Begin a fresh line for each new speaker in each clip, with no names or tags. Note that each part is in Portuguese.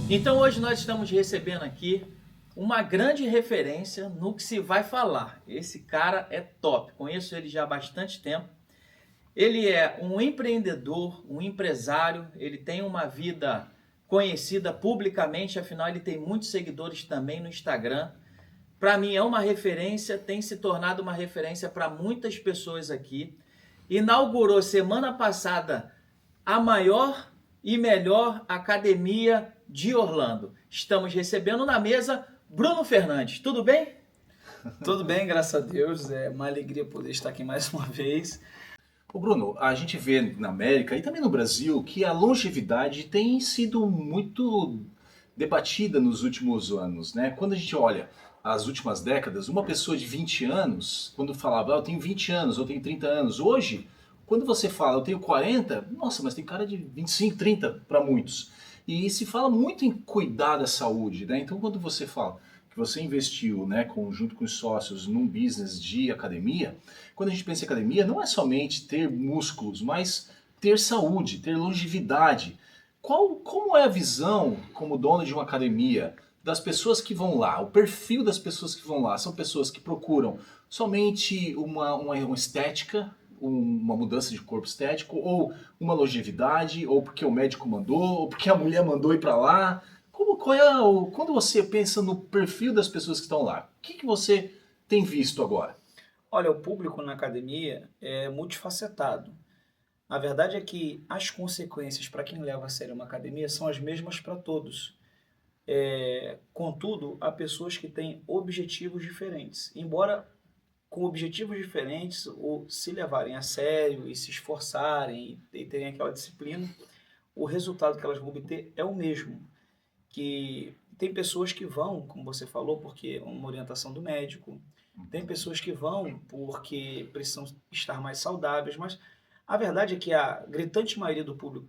Então hoje nós estamos recebendo aqui uma grande referência no que se vai falar. Esse cara é top, conheço ele já há bastante tempo. Ele é um empreendedor, um empresário, ele tem uma vida conhecida publicamente, afinal ele tem muitos seguidores também no Instagram. Para mim é uma referência, tem se tornado uma referência para muitas pessoas aqui. Inaugurou semana passada a maior e melhor academia de Orlando. Estamos recebendo na mesa Bruno Fernandes. Tudo bem?
Tudo bem, graças a Deus. É uma alegria poder estar aqui mais uma vez.
Ô Bruno, a gente vê na América e também no Brasil que a longevidade tem sido muito debatida nos últimos anos, né? Quando a gente olha as últimas décadas, uma pessoa de 20 anos, quando falava, eu tenho 20 anos, eu tenho 30 anos, hoje, quando você fala, eu tenho 40, nossa, mas tem cara de 25, 30 para muitos. E se fala muito em cuidar da saúde, né? Então quando você fala que você investiu, né, junto com os sócios num business de academia, quando a gente pensa em academia, não é somente ter músculos, mas ter saúde, ter longevidade. Como é a visão, como dono de uma academia, das pessoas que vão lá? O perfil das pessoas que vão lá são pessoas que procuram somente uma estética, uma mudança de corpo estético, ou uma longevidade, ou porque o médico mandou, ou porque a mulher mandou ir para lá? Quando você pensa no perfil das pessoas que estão lá, o que você tem visto agora?
Olha, o público na academia é multifacetado. A verdade é que as consequências para quem leva a sério uma academia são as mesmas para todos. Contudo, há pessoas que têm objetivos diferentes. Embora com objetivos diferentes, ou se levarem a sério e se esforçarem e terem aquela disciplina, o resultado que elas vão obter é o mesmo. Que tem pessoas que vão, como você falou, porque é uma orientação do médico, tem pessoas que vão porque precisam estar mais saudáveis, mas a verdade é que a gritante maioria do público,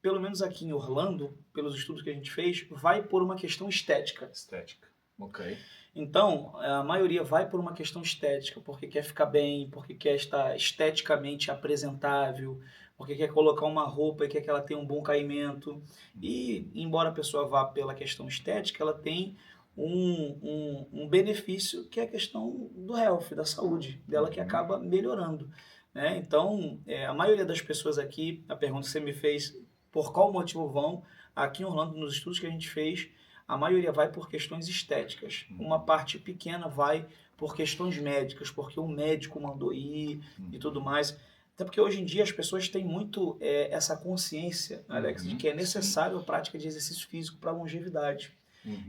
pelo menos aqui em Orlando, pelos estudos que a gente fez, vai por uma questão estética.
Estética, ok.
Então, a maioria vai por uma questão estética, porque quer ficar bem, porque quer estar esteticamente apresentável, porque quer colocar uma roupa e quer que ela tenha um bom caimento. E, embora a pessoa vá pela questão estética, ela tem um benefício que é a questão do health, da saúde dela, que acaba melhorando, né? Então, a maioria das pessoas aqui, a pergunta que você me fez, por qual motivo vão, aqui em Orlando, nos estudos que a gente fez, a maioria vai por questões estéticas. Uma parte pequena vai por questões médicas, porque o médico mandou ir e tudo mais. Até porque hoje em dia as pessoas têm muito essa consciência, Alex, de que é necessário a prática de exercício físico para a longevidade.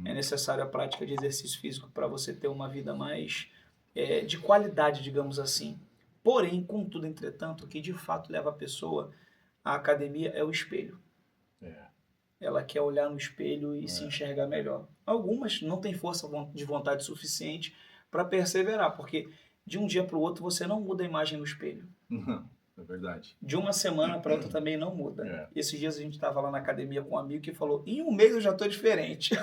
É necessário a prática de exercício físico para você ter uma vida mais de qualidade, digamos assim. Porém, contudo, entretanto, o que de fato leva a pessoa à academia é o espelho. Ela quer olhar no espelho e se enxergar melhor. Algumas não têm força de vontade suficiente para perseverar, porque de um dia para o outro você não muda a imagem no espelho.
É verdade.
De uma semana para outra também não muda. Esses dias a gente estava lá na academia com um amigo que falou, em um mês eu já estou diferente.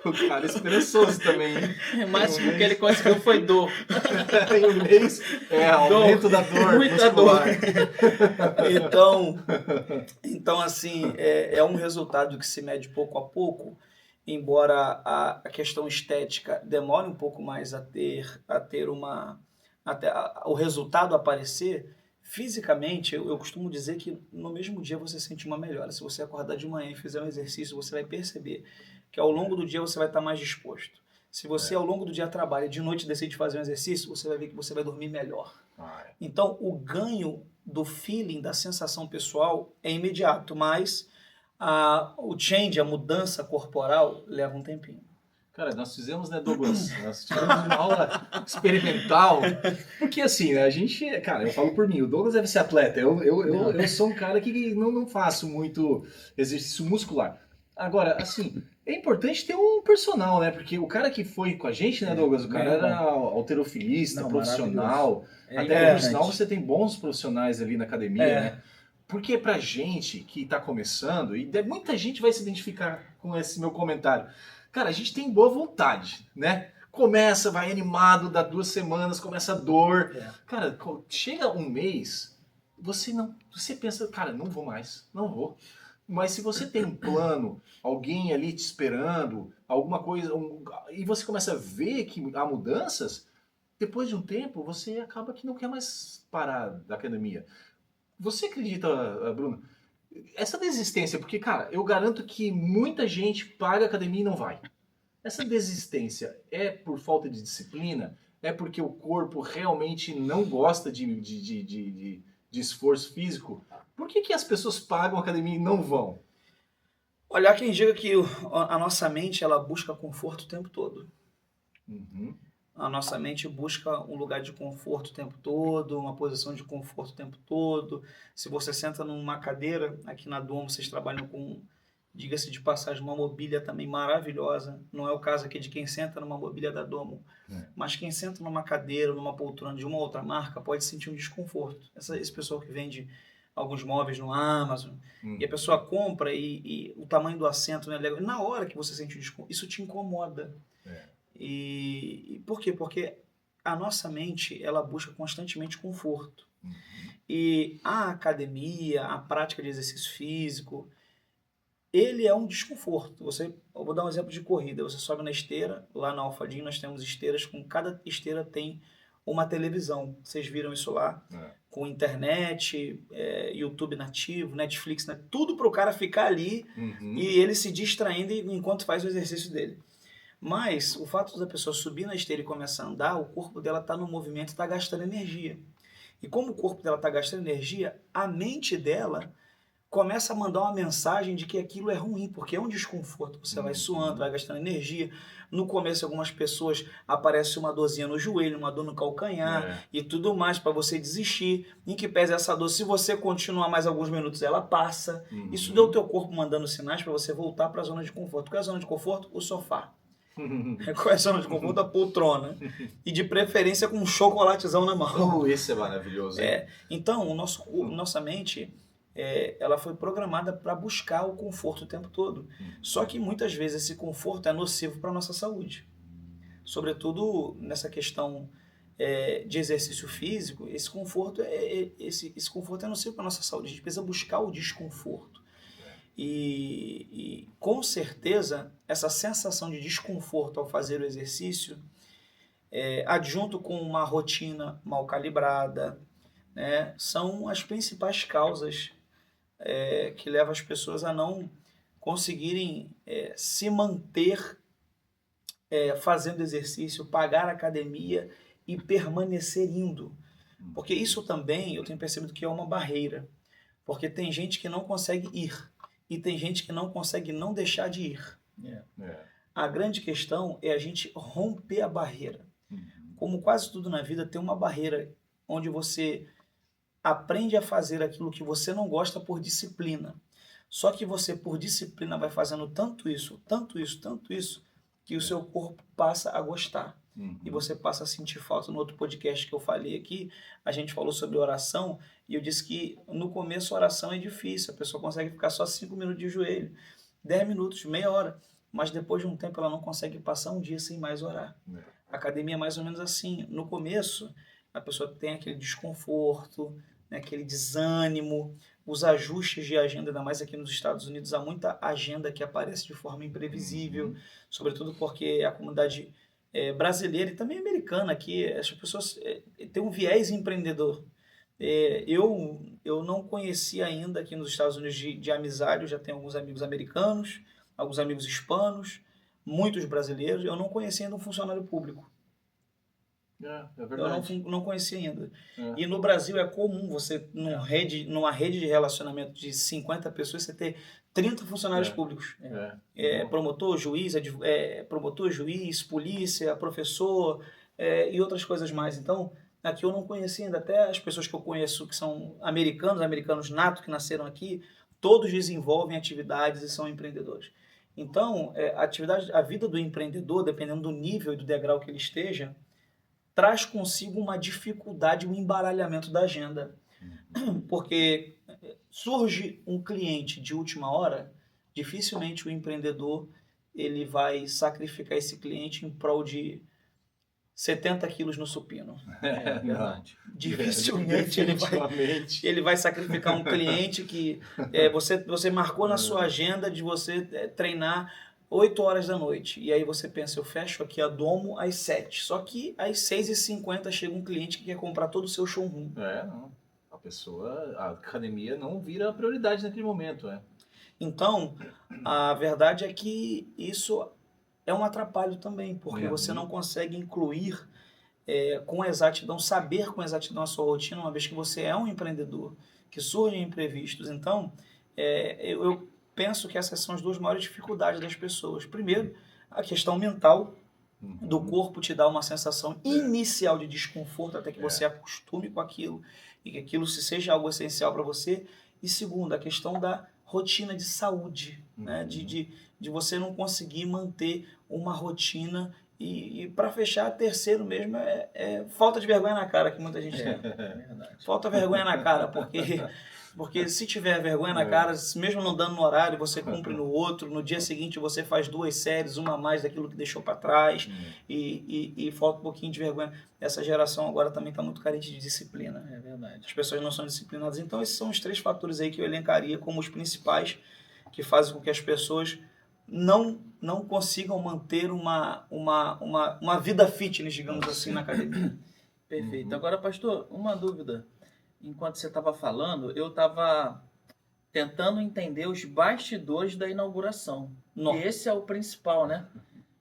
O cara é esperançoso também.
O máximo que ele conseguiu foi dor.
Em um mês, aumento da dor
Muita
muscular.
Então assim, é um resultado que se mede pouco a pouco, embora a questão estética demore um pouco mais a ter até o resultado aparecer. Fisicamente, eu costumo dizer que no mesmo dia você sente uma melhora. Se você acordar de manhã e fizer um exercício, você vai perceber que ao longo do dia você vai estar mais disposto. Se você ao longo do dia trabalha e de noite decide fazer um exercício, você vai ver que você vai dormir melhor. Então, o ganho do feeling, da sensação pessoal é imediato, mas o change, a mudança corporal, leva um tempinho.
Cara, nós fizemos, né, Douglas? Nós tivemos uma aula experimental. Porque assim, né, a gente... Cara, eu falo por mim, o Douglas deve ser atleta. Eu sou um cara que não faço muito exercício muscular. Agora, assim, é importante ter um personal, né? Porque o cara que foi com a gente, né, Douglas? O cara era halterofilista, profissional. Até por sinal você tem bons profissionais ali na academia, né? Porque pra gente que tá começando, e muita gente vai se identificar com esse meu comentário. Cara, a gente tem boa vontade, né? Começa, vai animado, dá 2 semanas, começa a dor. Cara, chega um mês, você pensa, cara, não vou mais, não vou. Mas se você tem um plano, alguém ali te esperando, alguma coisa, e você começa a ver que há mudanças, depois de um tempo você acaba que não quer mais parar da academia. Você acredita, Bruno, essa desistência, porque, cara, eu garanto que muita gente paga a academia e não vai. Essa desistência é por falta de disciplina? É porque o corpo realmente não gosta de esforço físico? Por que as pessoas pagam a academia e não vão?
Olha, há quem diga que a nossa mente ela busca conforto o tempo todo.
Uhum.
A nossa mente busca um lugar de conforto o tempo todo, uma posição de conforto o tempo todo. Se você senta numa cadeira, aqui na Domo vocês trabalham com, diga-se de passagem, uma mobília também maravilhosa. Não é o caso aqui de quem senta numa mobília da Domo, mas quem senta numa cadeira, numa poltrona de uma outra marca, pode sentir um desconforto. Esse pessoal que vende alguns móveis no Amazon, e a pessoa compra e o tamanho do assento não é legal. Na hora que você sente o desconforto, isso te incomoda. E por quê? Porque a nossa mente, ela busca constantemente conforto. E a academia, a prática de exercício físico, ele é um desconforto. Eu vou dar um exemplo de corrida. Você sobe na esteira, lá na Alphadim nós temos esteiras, com cada esteira tem uma televisão. Vocês viram isso lá? Com internet, YouTube nativo, Netflix, né? Tudo para o cara ficar ali e ele se distraindo enquanto faz o exercício dele. Mas o fato da pessoa subir na esteira e começar a andar, o corpo dela está no movimento e está gastando energia. E como o corpo dela está gastando energia, a mente dela começa a mandar uma mensagem de que aquilo é ruim, porque é um desconforto. Você vai suando, vai gastando energia. No começo, algumas pessoas aparece uma dorzinha no joelho, uma dor no calcanhar e tudo mais para você desistir. Em que pese essa dor, se você continuar mais alguns minutos, ela passa. Isso deu o teu corpo mandando sinais para você voltar para a zona de conforto. Qual é a zona de conforto? O sofá. Qual é a zona de conforto? A poltrona. E de preferência com um chocolatezão na mão.
Esse é maravilhoso, hein?
Então, nossa mente, ela foi programada para buscar o conforto o tempo todo. Só que muitas vezes esse conforto é nocivo para a nossa saúde. Sobretudo nessa questão de exercício físico, esse conforto é nocivo para a nossa saúde. A gente precisa buscar o desconforto. E com certeza essa sensação de desconforto ao fazer o exercício, adjunto com uma rotina mal calibrada, né, são as principais causas que levam as pessoas a não conseguirem se manter fazendo exercício, pagar academia e permanecer indo. Porque isso também eu tenho percebido que é uma barreira. Porque tem gente que não consegue ir. E tem gente que não consegue não deixar de ir. A grande questão é a gente romper a barreira. Como quase tudo na vida, tem uma barreira onde você aprende a fazer aquilo que você não gosta por disciplina. Só que você, por disciplina, vai fazendo tanto isso, que o seu corpo passa a gostar. E você passa a sentir falta. No outro podcast que eu falei aqui, a gente falou sobre oração, e eu disse que no começo a oração é difícil, a pessoa consegue ficar só 5 minutos de joelho, 10 minutos, meia hora, mas depois de um tempo ela não consegue passar um dia sem mais orar. A academia é mais ou menos assim. No começo, a pessoa tem aquele desconforto, né, aquele desânimo, os ajustes de agenda, ainda mais aqui nos Estados Unidos, há muita agenda que aparece de forma imprevisível, sobretudo porque a comunidade brasileira e também americana aqui, as pessoas têm um viés empreendedor. Eu não conheci ainda aqui nos Estados Unidos de amizade, eu já tenho alguns amigos americanos, alguns amigos hispanos, muitos brasileiros, eu não conheci ainda um funcionário público.
Verdade.
Eu não conhecia ainda. E no Brasil é comum você, numa rede de relacionamento de 50 pessoas, você ter 30 funcionários públicos. Promotor, juiz, polícia, professor e outras coisas mais. Então, aqui eu não conhecia ainda. Até as pessoas que eu conheço que são americanos natos, que nasceram aqui, todos desenvolvem atividades e são empreendedores. Então, a vida do empreendedor, dependendo do nível e do degrau que ele esteja, traz consigo uma dificuldade, um embaralhamento da agenda. Porque surge um cliente de última hora, dificilmente o empreendedor ele vai sacrificar esse cliente em prol de 70 quilos no supino.
É verdade.
Dificilmente
Definitivamente.
ele vai sacrificar um cliente que você marcou na sua agenda de você treinar 8 horas da noite. E aí você pensa, eu fecho aqui a domo às 7. Só que às 6h50 chega um cliente que quer comprar todo o seu showroom.
Não. A academia não vira prioridade naquele momento,
Então, a verdade é que isso é um atrapalho também, porque você não consegue incluir com exatidão, saber com exatidão a sua rotina, uma vez que você é um empreendedor, que surgem imprevistos. Então, eu penso que essas são as duas maiores dificuldades das pessoas. Primeiro, a questão mental do corpo te dá uma sensação inicial de desconforto até que você acostume com aquilo e que aquilo seja algo essencial para você. E segundo, a questão da rotina de saúde, né? De você não conseguir manter uma rotina. E para fechar, terceiro mesmo é falta de vergonha na cara que muita gente tem. Falta vergonha na cara, porque se tiver vergonha na cara, mesmo não dando no horário, você cumpre no outro, no dia seguinte você faz 2 séries, uma a mais daquilo que deixou para trás, e falta um pouquinho de vergonha. Essa geração agora também está muito carente de disciplina.
É verdade.
As pessoas não são disciplinadas. Então esses são os 3 fatores aí que eu elencaria como os principais que fazem com que as pessoas não consigam manter uma vida fitness, digamos assim, na academia.
Perfeito. Agora, pastor, uma dúvida. Enquanto você estava falando, eu estava tentando entender os bastidores da inauguração.
Nossa.
E esse é o principal, né?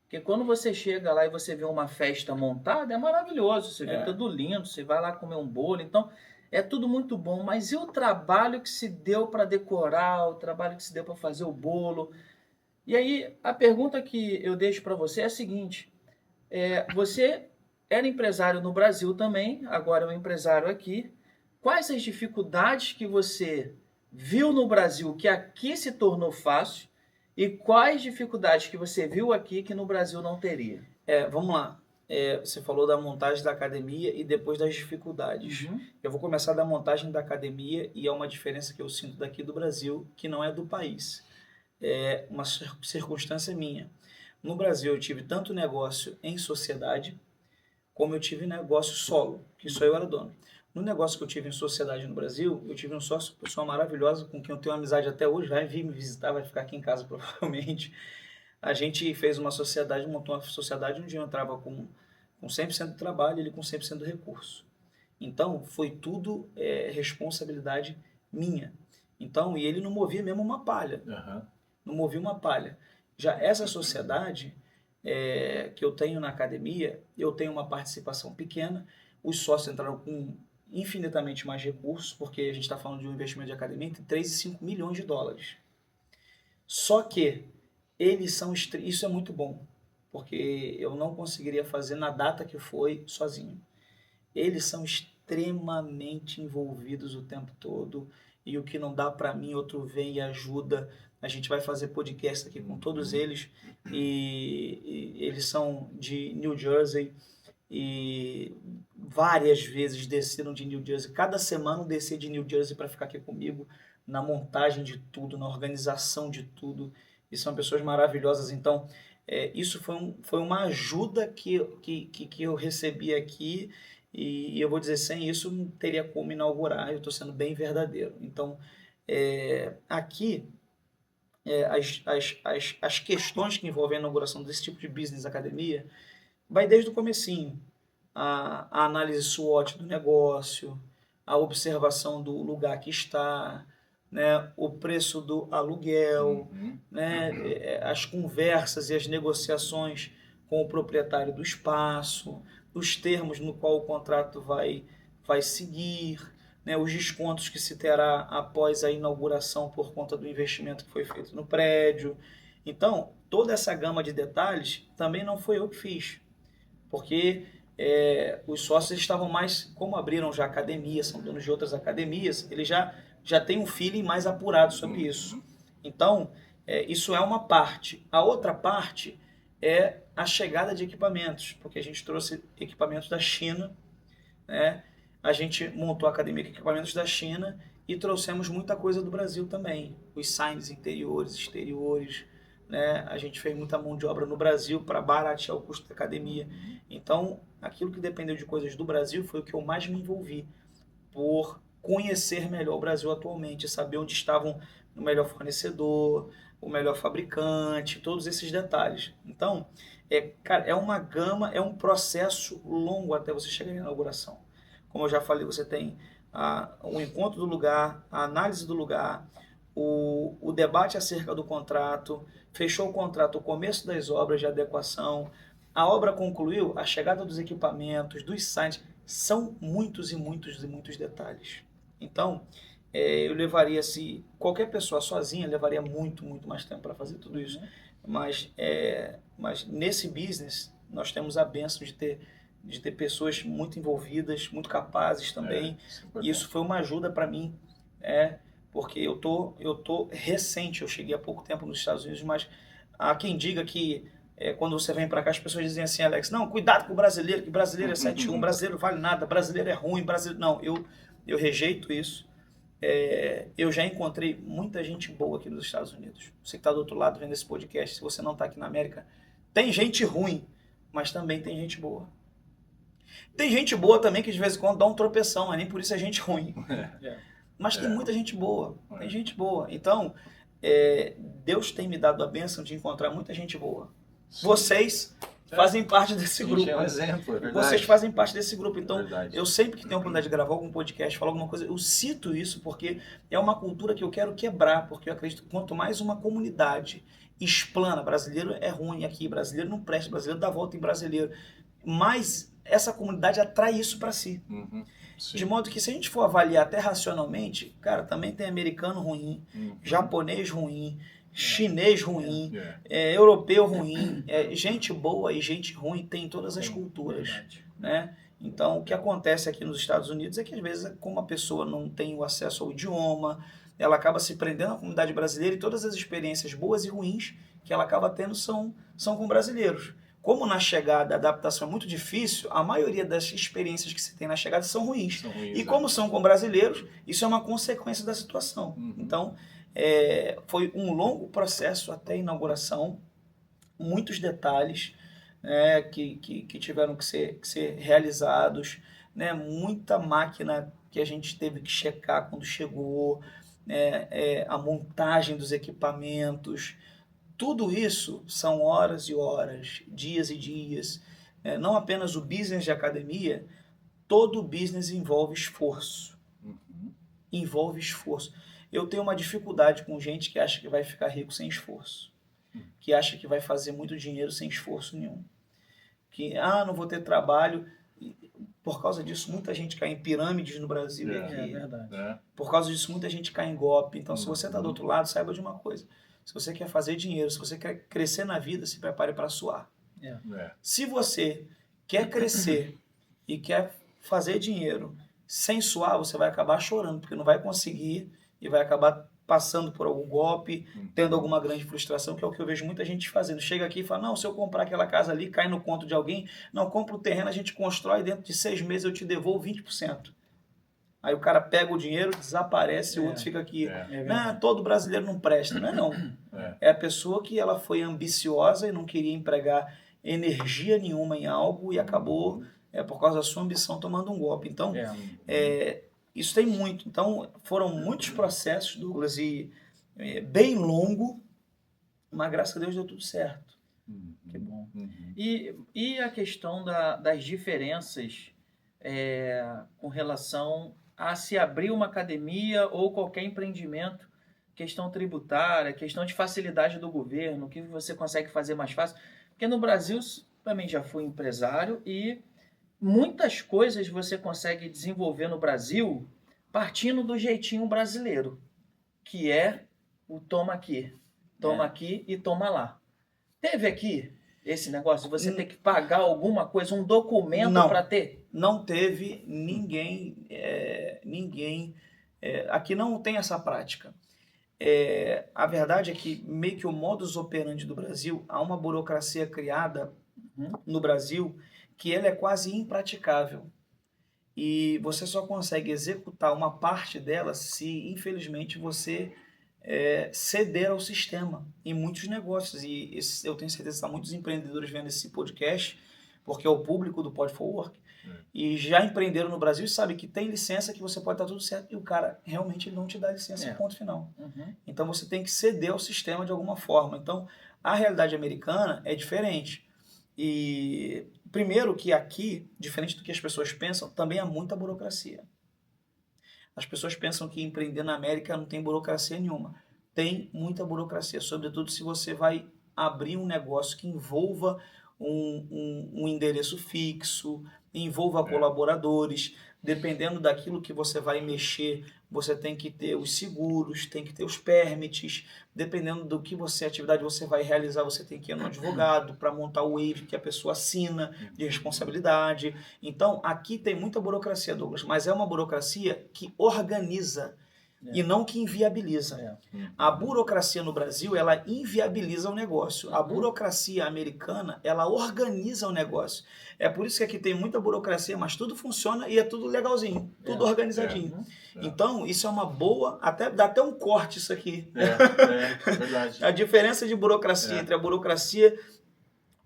Porque quando você chega lá e você vê uma festa montada, é maravilhoso. Você vê tudo lindo, você vai lá comer um bolo. Então, é tudo muito bom. Mas e o trabalho que se deu para decorar, o trabalho que se deu para fazer o bolo? E aí, a pergunta que eu deixo para você é a seguinte. Você era empresário no Brasil também, agora é um empresário aqui. Quais as dificuldades que você viu no Brasil que aqui se tornou fácil e quais dificuldades que você viu aqui que no Brasil não teria?
Vamos lá. Você falou da montagem da academia e depois das dificuldades. Eu vou começar da montagem da academia e é uma diferença que eu sinto daqui do Brasil, que não é do país. É uma circunstância minha. No Brasil eu tive tanto negócio em sociedade, como eu tive negócio solo, que só eu era dono. No negócio que eu tive em sociedade no Brasil, eu tive um sócio, pessoa maravilhosa, com quem eu tenho amizade até hoje, vai vir me visitar, vai ficar aqui em casa provavelmente. A gente fez uma sociedade, montou uma sociedade onde eu entrava com 100% do trabalho, ele com 100% do recurso. Então, foi tudo responsabilidade minha. Então, e ele não movia mesmo uma palha. Não movia uma palha. Já essa sociedade que eu tenho na academia, eu tenho uma participação pequena, os sócios entraram com infinitamente mais recursos, porque a gente está falando de um investimento de academia entre 3 e 5 milhões de dólares. Só que eles são... Isso é muito bom, porque eu não conseguiria fazer na data que foi sozinho. Eles são extremamente envolvidos o tempo todo, e o que não dá para mim, outro vem e ajuda. A gente vai fazer podcast aqui com todos eles, e eles são de New Jersey, e várias vezes desceram de New Jersey. Cada semana eu desci de New Jersey para ficar aqui comigo, na montagem de tudo, na organização de tudo. E são pessoas maravilhosas. Então, isso foi uma ajuda que eu recebi aqui. E eu vou dizer, sem isso não teria como inaugurar. Eu estou sendo bem verdadeiro. Então, aqui, as questões que envolvem a inauguração desse tipo de business academia vai desde o comecinho. A análise SWOT do negócio, a observação do lugar que está, né, o preço do aluguel, né, as conversas e as negociações com o proprietário do espaço, os termos no qual o contrato vai seguir, né, os descontos que se terá após a inauguração por conta do investimento que foi feito no prédio. Então, toda essa gama de detalhes também não foi eu que fiz, porque os sócios estavam mais, como abriram já academia, são donos de outras academias, eles já têm um feeling mais apurado sobre isso. Então, isso é uma parte. A outra parte é a chegada de equipamentos, porque a gente trouxe equipamentos da China, né? A gente montou a academia com equipamentos da China e trouxemos muita coisa do Brasil também. Os signs interiores, exteriores, né? A gente fez muita mão de obra no Brasil para baratear o custo da academia. Então, aquilo que dependeu de coisas do Brasil foi o que eu mais me envolvi, por conhecer melhor o Brasil atualmente, saber onde estavam o melhor fornecedor, o melhor fabricante, todos esses detalhes. Então, cara, é uma gama, é um processo longo até você chegar na inauguração. Como eu já falei, você tem o encontro do lugar, a análise do lugar, o debate acerca do contrato, fechou o contrato, o começo das obras de adequação, a obra concluiu, a chegada dos equipamentos, dos sites, são muitos e muitos e muitos detalhes. Então, eu levaria, se qualquer pessoa sozinha, levaria muito, muito mais tempo para fazer tudo isso. Mas nesse business, nós temos a bênção de ter pessoas muito envolvidas, muito capazes também. E isso foi uma ajuda para mim, porque eu tô recente, eu cheguei há pouco tempo nos Estados Unidos, mas há quem diga que quando você vem para cá, as pessoas dizem assim, Alex, não, cuidado com o brasileiro, que brasileiro é 7-1, brasileiro vale nada, brasileiro é ruim, brasileiro... Não, eu rejeito isso. Eu já encontrei muita gente boa aqui nos Estados Unidos. Você que está do outro lado vendo esse podcast, se você não está aqui na América, tem gente ruim, mas também tem gente boa. Tem gente boa também que de vez em quando dá um tropeção, mas nem por isso é gente ruim. Mas tem muita gente boa, tem gente boa. Então, Deus tem me dado a bênção de encontrar muita gente boa. Sim. Vocês fazem parte desse grupo.
É um exemplo, é verdade.
Vocês fazem parte desse grupo. Então,
verdade.
Eu sempre que tenho a oportunidade de gravar algum podcast, falar alguma coisa, eu cito isso porque é uma cultura que eu quero quebrar, porque eu acredito que quanto mais uma comunidade explana, brasileiro é ruim aqui, brasileiro não presta, brasileiro dá volta em brasileiro, mais essa comunidade atrai isso para si. De modo que se a gente for avaliar até racionalmente, cara, também tem americano ruim, japonês ruim, chinês ruim, europeu ruim, gente boa e gente ruim tem em todas as culturas, né? Então, o que acontece aqui nos Estados Unidos é que às vezes, como a pessoa não tem o acesso ao idioma, ela acaba se prendendo à comunidade brasileira e todas as experiências boas e ruins que ela acaba tendo são com brasileiros. Como na chegada a adaptação é muito difícil, a maioria das experiências que se tem na chegada são ruins. E como são com brasileiros, isso é uma consequência da situação. Então, foi um longo processo até a inauguração, muitos detalhes que tiveram que ser realizados, né? Muita máquina que a gente teve que checar quando chegou, a montagem dos equipamentos. Tudo isso são horas e horas, dias e dias. Não apenas o business de academia, todo business envolve esforço. Envolve esforço. Eu tenho uma dificuldade com gente que acha que vai ficar rico sem esforço. Que acha que vai fazer muito dinheiro sem esforço nenhum. Que, não vou ter trabalho. Por causa disso, muita gente cai em pirâmides no Brasil e aqui.
É verdade.
Por causa disso, muita gente cai em golpe. Então, se você está do outro lado, saiba de uma coisa. Se você quer fazer dinheiro, se você quer crescer na vida, se prepare para suar. Se você quer crescer e quer fazer dinheiro sem suar, você vai acabar chorando, porque não vai conseguir e vai acabar passando por algum golpe, tendo alguma grande frustração, que é o que eu vejo muita gente fazendo. Chega aqui e fala, não, se eu comprar aquela casa ali, cai no conto de alguém, não, compra o terreno, a gente constrói, dentro de 6 meses eu te devolvo 20%. Aí o cara pega o dinheiro, desaparece e o outro fica aqui. Todo brasileiro não presta. Não. É a pessoa que ela foi ambiciosa e não queria empregar energia nenhuma em algo e acabou, por causa da sua ambição, tomando um golpe. Então, isso tem muito. Então, foram muitos processos, Douglas, e bem longo, mas graças a Deus deu tudo certo.
Que bom. E a questão das diferenças com relação a se abrir uma academia ou qualquer empreendimento, questão tributária, questão de facilidade do governo, o que você consegue fazer mais fácil. Porque no Brasil, também já fui empresário e muitas coisas você consegue desenvolver no Brasil partindo do jeitinho brasileiro, que é o toma aqui e toma lá. Teve aqui esse negócio de você ter que pagar alguma coisa, um documento para ter?
Não teve ninguém, aqui não tem essa prática. A verdade é que meio que o modus operandi do Brasil, há uma burocracia criada no Brasil que ela é quase impraticável. E você só consegue executar uma parte dela se, infelizmente, você ceder ao sistema em muitos negócios. E eu tenho certeza que há muitos empreendedores vendo esse podcast, porque é o público do Pod for Work, e já empreenderam no Brasil e sabe que tem licença, que você pode estar tudo certo, e o cara realmente ele não te dá licença, ponto final. Então você tem que ceder ao sistema de alguma forma. Então a realidade americana é diferente. E primeiro que aqui, diferente do que as pessoas pensam, também há muita burocracia. As pessoas pensam que empreender na América não tem burocracia nenhuma. Tem muita burocracia, sobretudo se você vai abrir um negócio que envolva um endereço fixo, envolva colaboradores. Dependendo daquilo que você vai mexer, você tem que ter os seguros, tem que ter os permits. Dependendo do que atividade você vai realizar, você tem que ir no advogado para montar o waiver que a pessoa assina de responsabilidade. Então, aqui tem muita burocracia, Douglas, mas é uma burocracia que organiza e não que inviabiliza. A burocracia no Brasil, ela inviabiliza o negócio. A burocracia americana, ela organiza o negócio. É por isso que aqui tem muita burocracia, mas tudo funciona e é tudo legalzinho, tudo organizadinho. Então, isso é uma boa, dá até um corte isso aqui.
É verdade.
A diferença de burocracia entre a burocracia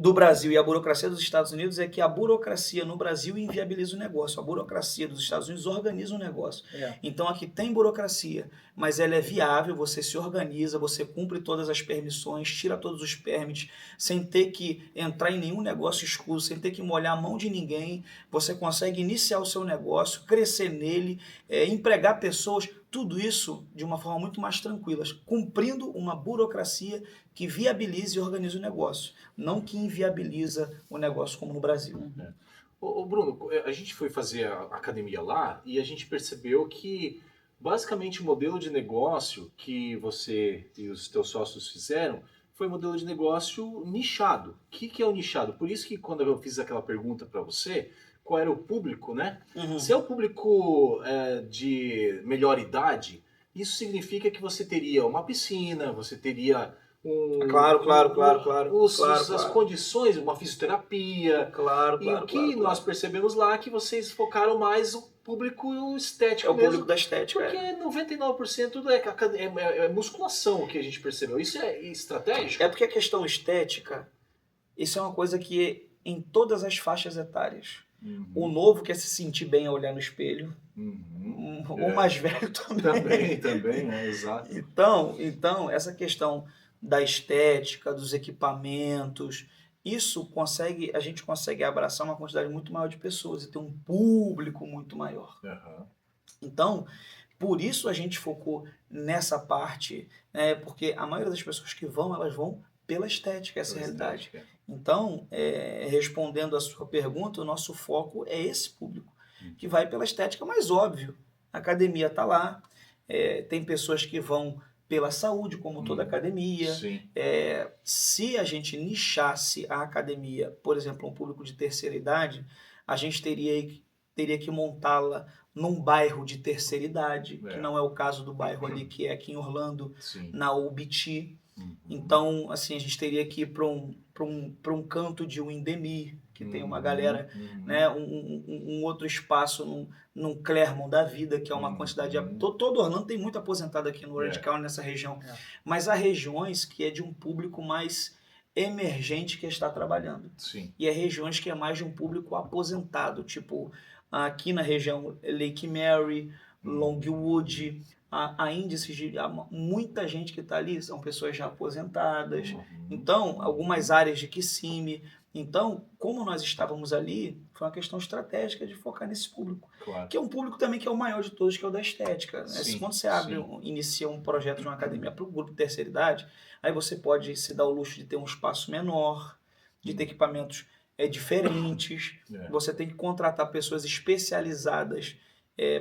do Brasil e a burocracia dos Estados Unidos é que a burocracia no Brasil inviabiliza o negócio. A burocracia dos Estados Unidos organiza o negócio. Então aqui tem burocracia, mas ela é viável, você se organiza, você cumpre todas as permissões, tira todos os permits, sem ter que entrar em nenhum negócio escuro, sem ter que molhar a mão de ninguém. Você consegue iniciar o seu negócio, crescer nele, empregar pessoas, tudo isso de uma forma muito mais tranquila, cumprindo uma burocracia que viabiliza e organiza o negócio, não que inviabiliza o negócio como no Brasil.
Ô Bruno, a gente foi fazer a academia lá e a gente percebeu que basicamente o modelo de negócio que você e os teus sócios fizeram foi um modelo de negócio nichado. O que é o nichado? Por isso que quando eu fiz aquela pergunta para você, qual era o público, né? Se é o público de melhor idade, isso significa que você teria uma piscina, você teria as condições, uma fisioterapia. E o que nós percebemos lá é que vocês focaram mais o público estético mesmo.
É o público da estética.
Porque 99% é musculação o que a gente percebeu. Isso é estratégico?
É porque a questão estética, isso é uma coisa que é em todas as faixas etárias. O novo quer se sentir bem ao olhar no espelho. O mais velho também.
Também, exato.
Então, essa questão da estética, dos equipamentos, a gente consegue abraçar uma quantidade muito maior de pessoas e ter um público muito maior. Então, por isso a gente focou nessa parte, porque a maioria das pessoas que vão, elas vão pela estética, essa é a realidade. Então, respondendo a sua pergunta, o nosso foco é esse público, que vai pela estética, mas óbvio, a academia está lá, tem pessoas que vão pela saúde, como toda academia. Se a gente nichasse a academia, por exemplo, um público de terceira idade, a gente teria que montá-la num bairro de terceira idade, que não é o caso do bairro ali, que é aqui em Orlando, na UBT. Então, assim, a gente teria que ir para um canto de um Indemir, que tem uma galera, né, um outro espaço num Clermont da vida, que é uma quantidade... Todo Orlando tem muito aposentado aqui no Orange County, nessa região. Mas há regiões que é de um público mais emergente que está trabalhando. E há regiões que é mais de um público aposentado, tipo aqui na região Lake Mary, Longwood... Há índices de muita gente que está ali, são pessoas já aposentadas. Então, algumas áreas de Kissimmee. Então, como nós estávamos ali, foi uma questão estratégica de focar nesse público. Que é um público também que é o maior de todos, que é o da estética. Quando você inicia um projeto de uma academia para o grupo de terceira idade, aí você pode se dar o luxo de ter um espaço menor, de ter equipamentos diferentes. Você tem que contratar pessoas especializadas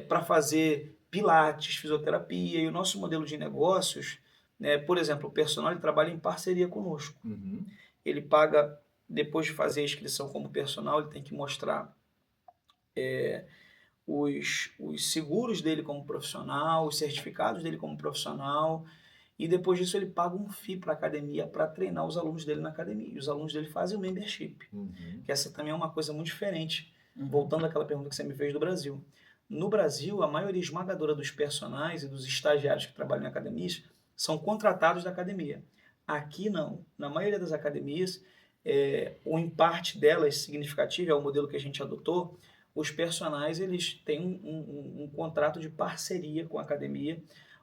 para fazer pilates, fisioterapia. E o nosso modelo de negócios, por exemplo, o personal ele trabalha em parceria conosco. Ele paga, depois de fazer a inscrição como personal, ele tem que mostrar os seguros dele como profissional, os certificados dele como profissional, e depois disso ele paga um FII para a academia para treinar os alunos dele na academia. E os alunos dele fazem o membership, que essa também é uma coisa muito diferente, voltando àquela pergunta que você me fez do Brasil. No Brasil, a maioria esmagadora dos personagens e dos estagiários que trabalham em academias são contratados da academia. Aqui não. Na maioria das academias, o em parte delas significativo, é o modelo que a gente adotou, os personagens eles têm um contrato de parceria com a academia,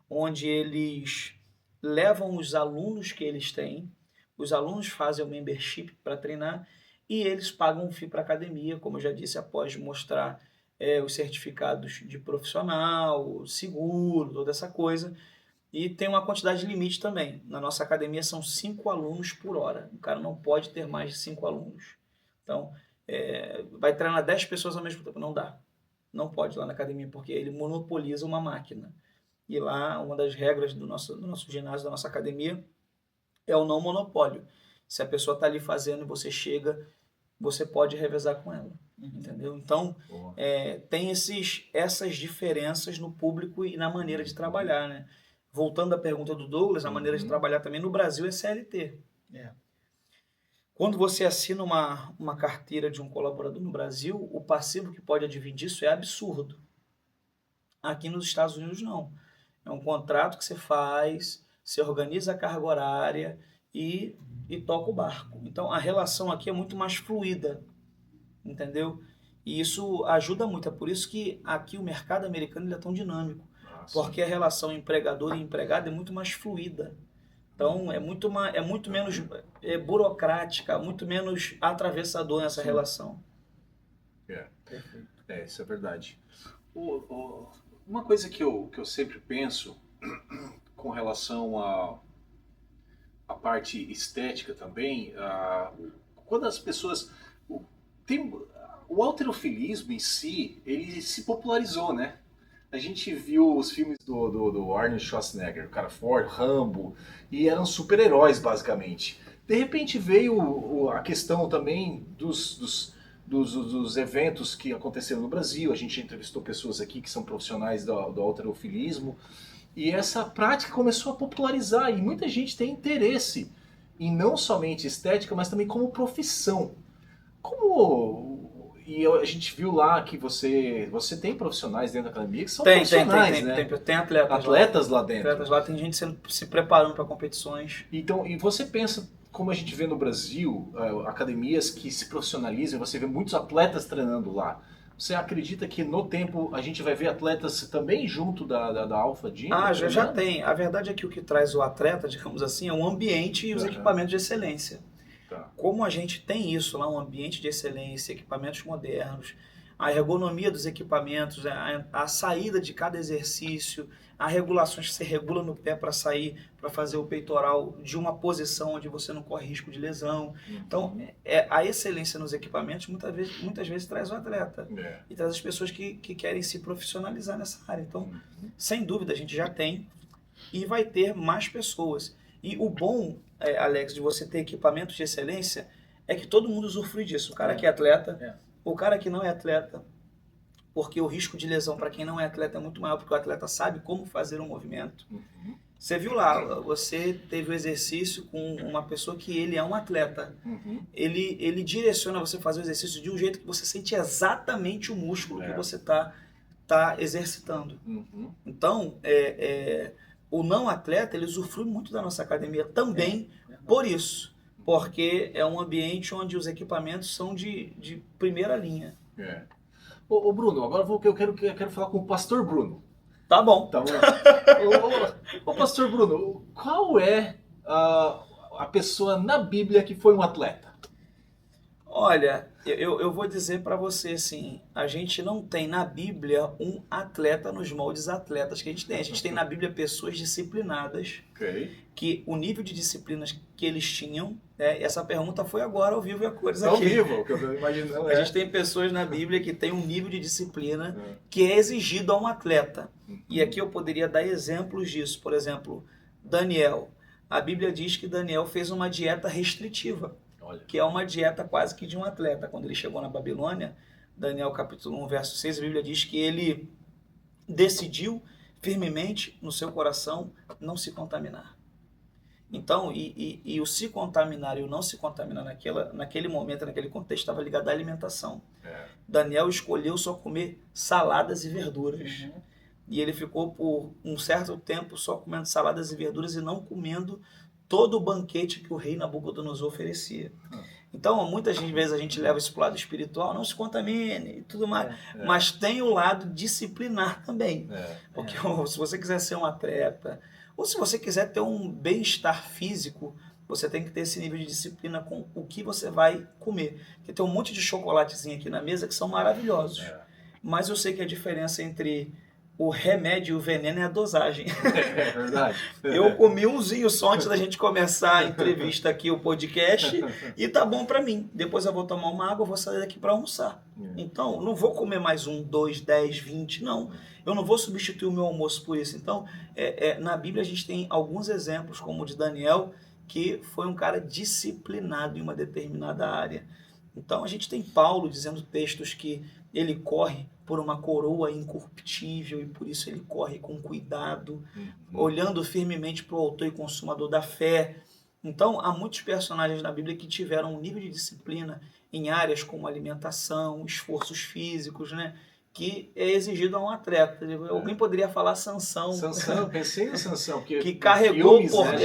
onde eles levam os alunos que eles têm, os alunos fazem o membership para treinar e eles pagam um FII para a academia, como eu já disse, após mostrar os certificados de profissional, seguro, toda essa coisa. E tem uma quantidade limite também. Na nossa academia são 5 alunos por hora. O cara não pode ter mais de 5 alunos. Então, vai treinar 10 pessoas ao mesmo tempo. Não dá. Não pode lá na academia, porque ele monopoliza uma máquina. E lá, uma das regras do nosso ginásio, da nossa academia, é o não monopólio. Se a pessoa está ali fazendo e você chega, você pode revezar com ela. Entendeu? Então, tem essas diferenças no público e na maneira de trabalhar, né? Voltando à pergunta do Douglas, a maneira de trabalhar também no Brasil é CLT. Quando você assina uma carteira de um colaborador no Brasil, o passivo que pode advir disso é absurdo. Aqui nos Estados Unidos, não. É um contrato que você faz, você organiza a carga horária e toca o barco. Então, a relação aqui é muito mais fluida, entendeu? E isso ajuda muito. É por isso que aqui o mercado americano ele é tão dinâmico. Porque a relação empregador e empregado é muito mais fluida. Então, é muito menos burocrática, muito menos atravessador nessa relação.
Isso é verdade. Uma coisa que eu sempre penso com relação à parte estética também, quando as pessoas... O halterofilismo em si, ele se popularizou, né? A gente viu os filmes do Arnold Schwarzenegger, o cara forte, Rambo, e eram super-heróis, basicamente. De repente veio a questão também dos eventos que aconteceram no Brasil. A gente entrevistou pessoas aqui que são profissionais do halterofilismo, e essa prática começou a popularizar, e muita gente tem interesse em não somente estética, mas também como profissão. E a gente viu lá que você tem profissionais dentro da academia que são profissionais, né?
Tem atletas.
Atletas lá dentro.
Atletas lá, tem gente se preparando para competições.
Então, e você pensa, como a gente vê no Brasil, academias que se profissionalizam, você vê muitos atletas treinando lá. Você acredita que no tempo a gente vai ver atletas também junto da Alpha Gym?
Já tem. A verdade é que o que traz o atleta, digamos assim, é o ambiente e os equipamentos de excelência. Como a gente tem isso lá, um ambiente de excelência, equipamentos modernos, a ergonomia dos equipamentos, a saída de cada exercício, as regulações que você regula no pé para sair, para fazer o peitoral de uma posição onde você não corre risco de lesão. Então, a excelência nos equipamentos muitas vezes traz o atleta e traz as pessoas que querem se profissionalizar nessa área. Então, sem dúvida, a gente já tem e vai ter mais pessoas. E o bom, Alex, de você ter equipamentos de excelência é que todo mundo usufrui disso. O cara que é atleta, o cara que não é atleta, porque o risco de lesão para quem não é atleta é muito maior, porque o atleta sabe como fazer um movimento. Você viu lá, você teve o exercício com uma pessoa que ele é um atleta. Ele direciona você a fazer o exercício de um jeito que você sente exatamente o músculo que você tá exercitando. Então, o não atleta, ele usufrui muito da nossa academia também por isso. Porque é um ambiente onde os equipamentos são de primeira linha.
Ô Bruno, agora eu quero falar com o Pastor Bruno.
Tá bom.
Ô Pastor Bruno, qual é a pessoa na Bíblia que foi um atleta?
Olha, eu vou dizer para você assim, a gente não tem na Bíblia um atleta nos moldes atletas que a gente tem. A gente tem na Bíblia pessoas disciplinadas, que o nível de disciplinas que eles tinham, essa pergunta foi agora ao vivo e a cores aqui.
Ao vivo, o que eu tô imaginando.
A gente tem pessoas na Bíblia que tem um nível de disciplina que é exigido a um atleta. E aqui eu poderia dar exemplos disso. Por exemplo, Daniel. A Bíblia diz que Daniel fez uma dieta restritiva. Que é uma dieta quase que de um atleta. Quando ele chegou na Babilônia, Daniel capítulo 1, verso 6, a Bíblia diz que ele decidiu firmemente no seu coração não se contaminar. Então, e o se contaminar e o não se contaminar naquele momento, naquele contexto, estava ligado à alimentação. Daniel escolheu só comer saladas e verduras. E ele ficou por um certo tempo só comendo saladas e verduras e não comendo todo o banquete que o rei Nabucodonosor oferecia. Então, muitas vezes a gente leva isso para o lado espiritual, não se contamine e tudo mais, mas tem o lado disciplinar também. Porque se você quiser ser um atleta, ou se você quiser ter um bem-estar físico, você tem que ter esse nível de disciplina com o que você vai comer. Porque tem um monte de chocolatezinho aqui na mesa que são maravilhosos. Mas eu sei que a diferença entre o remédio e o veneno é a dosagem.
É verdade.
Eu comi umzinho só antes da gente começar a entrevista aqui, o podcast, e tá bom pra mim. Depois eu vou tomar uma água, eu vou sair daqui pra almoçar. Então, não vou comer mais 1, 2, 10, 20, não. Eu não vou substituir o meu almoço por isso. Então, na Bíblia a gente tem alguns exemplos, como o de Daniel, que foi um cara disciplinado em uma determinada área. Então, a gente tem Paulo dizendo textos que ele corre por uma coroa incorruptível e por isso ele corre com cuidado, olhando firmemente para o autor e consumador da fé. Então, há muitos personagens na Bíblia que tiveram um nível de disciplina em áreas como alimentação, esforços físicos, né? Que é exigido a um atleta. Alguém poderia falar Sansão.
Sansão, pensei no Sansão.
Que carregou,
filmes, né,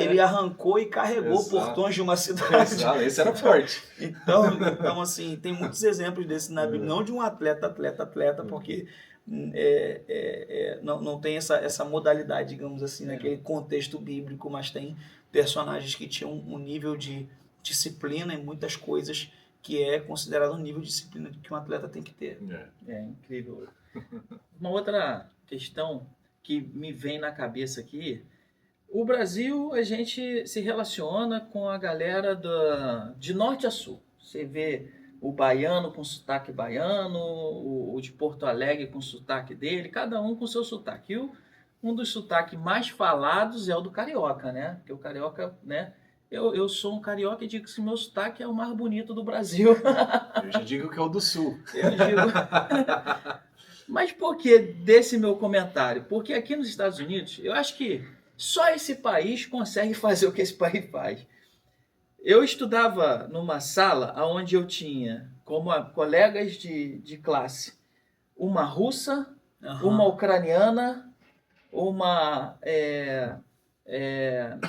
ele arrancou e carregou portões de uma cidade.
Exato, esse era forte.
Então, assim, tem muitos exemplos desse na Bíblia, não de um atleta, porque não tem essa modalidade, digamos assim, naquele contexto bíblico, mas tem personagens que tinham um nível de disciplina em muitas coisas que é considerado um nível de disciplina que um atleta tem que ter.
É incrível. Uma outra questão que me vem na cabeça aqui, o Brasil, a gente se relaciona com a galera de norte a sul. Você vê o baiano com sotaque baiano, o de Porto Alegre com sotaque dele, cada um com seu sotaque. E um dos sotaques mais falados é o do carioca, né? Porque o carioca, né? Eu sou um carioca e digo que meu sotaque é o mais bonito do Brasil.
Eu já digo que é o do Sul.
Eu digo... Mas por que desse meu comentário? Porque aqui nos Estados Unidos, eu acho que só esse país consegue fazer o que esse país faz. Eu estudava numa sala onde eu tinha como colegas de classe uma russa, uma ucraniana, uma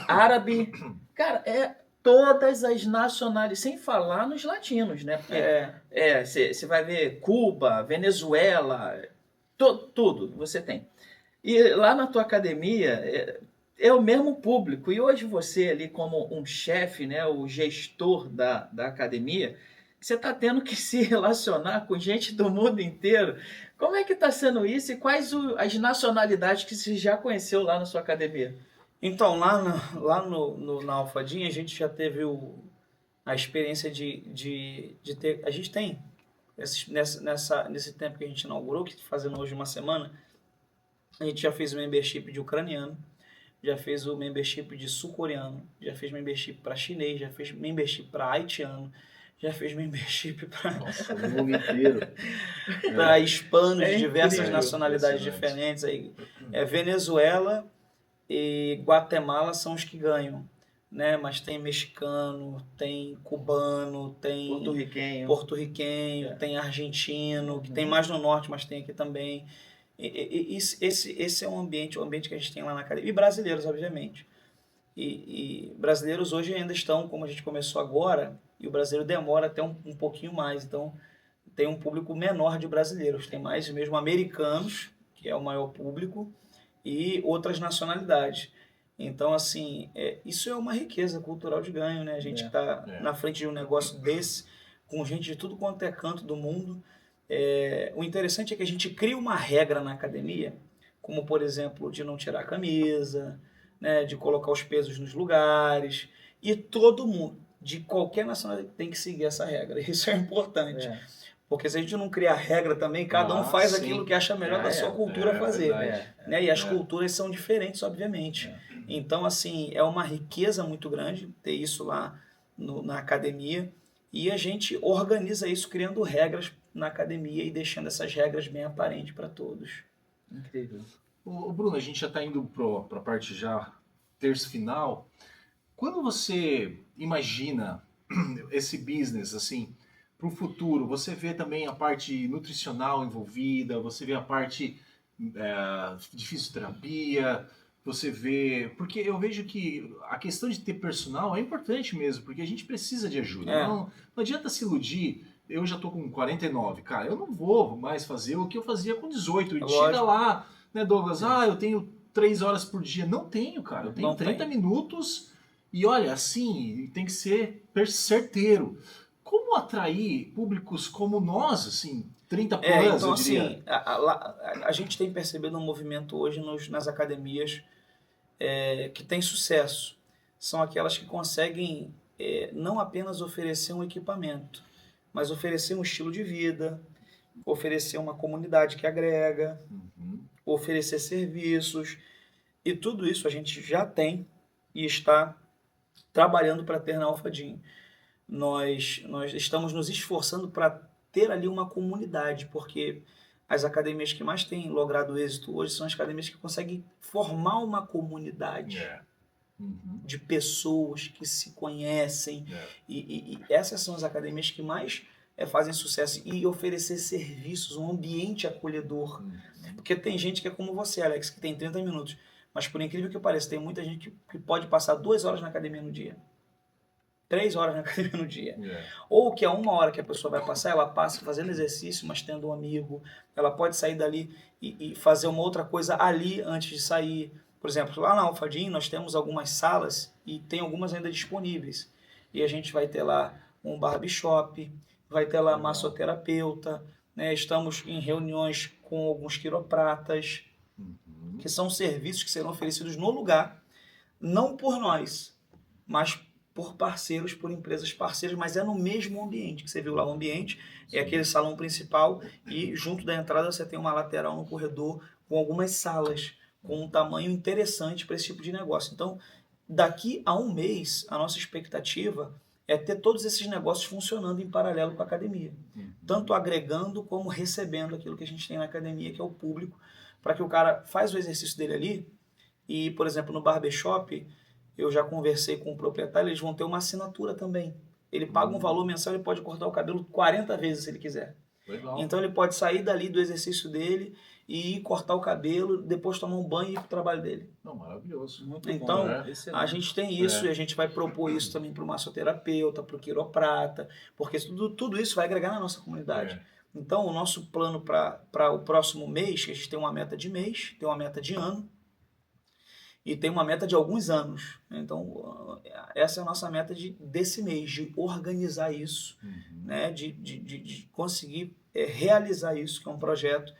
árabe. Cara, todas as nacionalidades, sem falar nos latinos, né? Você vai ver Cuba, Venezuela, tudo você tem. E lá na tua academia é o mesmo público. E hoje você ali como um chefe, né, o gestor da academia, você está tendo que se relacionar com gente do mundo inteiro. Como é que está sendo isso e quais as nacionalidades que você já conheceu lá na sua academia?
Então, lá na Alfadinha, a gente já teve a experiência de ter... A gente tem, nesse tempo que a gente inaugurou, que fazendo hoje uma semana, a gente já fez o membership de ucraniano, já fez o membership de sul-coreano, já fez membership para chinês, já fez membership para haitiano, já fez membership para...
Nossa, o mundo inteiro.
para hispanos de diversas
incrível,
nacionalidades diferentes. Aí, Venezuela e Guatemala são os que ganham, né? Mas tem mexicano, tem cubano, tem porto-riquenho, tem argentino, que tem mais no norte, mas tem aqui também. Esse é o ambiente que a gente tem lá na academia. E brasileiros, obviamente. E brasileiros hoje ainda estão, como a gente começou agora, e o brasileiro demora até um pouquinho mais. Então, tem um público menor de brasileiros. Tem mais mesmo americanos, que é o maior público, e outras nacionalidades. Então, assim, isso é uma riqueza cultural de ganho, né? A gente está na frente de um negócio desse, com gente de tudo quanto é canto do mundo. O interessante é que a gente cria uma regra na academia, como, por exemplo, de não tirar a camisa, né? De colocar os pesos nos lugares, e todo mundo, de qualquer nacionalidade, tem que seguir essa regra. Isso é importante. Porque se a gente não criar regra também, cada um faz aquilo que acha melhor da sua cultura fazer. Né? E as culturas são diferentes, obviamente. Então, assim, é uma riqueza muito grande ter isso lá na academia. E a gente organiza isso criando regras na academia e deixando essas regras bem aparentes para todos.
Incrível.
O Bruno, a gente já está indo para a parte já terço final. Quando você imagina esse business, assim, para o futuro, você vê também a parte nutricional envolvida, você vê a parte de fisioterapia, você vê... Porque eu vejo que a questão de ter personal é importante mesmo, porque a gente precisa de ajuda.
É.
Não adianta se iludir. Eu já tô com 49, cara, eu não vou mais fazer o que eu fazia com 18. E
Lógico.
chega lá, né, Douglas, eu tenho 3 horas por dia. Não tenho, cara, eu tenho
Não
30
tem.
minutos e olha, assim, tem que ser certeiro. Como atrair públicos como nós, assim, 30 plus,
Então
eu diria?
assim, a gente tem percebido um movimento hoje nas academias que tem sucesso. São aquelas que conseguem não apenas oferecer um equipamento, mas oferecer um estilo de vida, oferecer uma comunidade que agrega,
Uhum.
oferecer serviços, e tudo isso a gente já tem e está trabalhando para ter na Alpha Gym. Nós estamos nos esforçando para ter ali uma comunidade, porque as academias que mais têm logrado êxito hoje são as academias que conseguem formar uma comunidade
Uhum.
de pessoas que se conhecem, e essas são as academias que mais fazem sucesso e oferecer serviços, um ambiente acolhedor. Porque tem gente que é como você, Alex, que tem 30 minutos, mas por incrível que pareça, tem muita gente que pode passar 2 horas na academia no dia. 3 horas na academia no dia. Ou que a 1 hora que a pessoa vai passar, ela passa fazendo exercício, mas tendo um amigo. Ela pode sair dali e fazer uma outra coisa ali antes de sair. Por exemplo, lá na Alpha Gym nós temos algumas salas e tem algumas ainda disponíveis. E a gente vai ter lá um barbershop, vai ter lá massoterapeuta, né? Estamos em reuniões com alguns quiropratas, que são serviços que serão oferecidos no lugar, não por nós, mas por parceiros, por empresas parceiras, mas é no mesmo ambiente, que você viu lá o ambiente, é aquele salão principal e junto da entrada você tem uma lateral no corredor com algumas salas, com um tamanho interessante para esse tipo de negócio. Então, daqui a 1 mês, a nossa expectativa é ter todos esses negócios funcionando em paralelo com a academia, tanto agregando como recebendo aquilo que a gente tem na academia, que é o público, para que o cara faz o exercício dele ali e, por exemplo, no barbershop, eu já conversei com o proprietário, eles vão ter uma assinatura também. Ele paga um valor mensal, ele pode cortar o cabelo 40 vezes se ele quiser.
Legal.
Então ele pode sair dali do exercício dele e ir cortar o cabelo, depois tomar um banho e ir para o trabalho dele.
Não, maravilhoso.
Muito
Então,
bom, excelente.
a gente tem isso e a gente vai propor isso também para o massoterapeuta, para o quiroprata, porque tudo isso vai agregar na nossa comunidade. Então, o nosso plano para o próximo mês, que a gente tem uma meta de mês, tem uma meta de ano, e tem uma meta de alguns anos. Então, essa é a nossa meta desse mês, de organizar isso, né? de conseguir realizar isso, que é um projeto.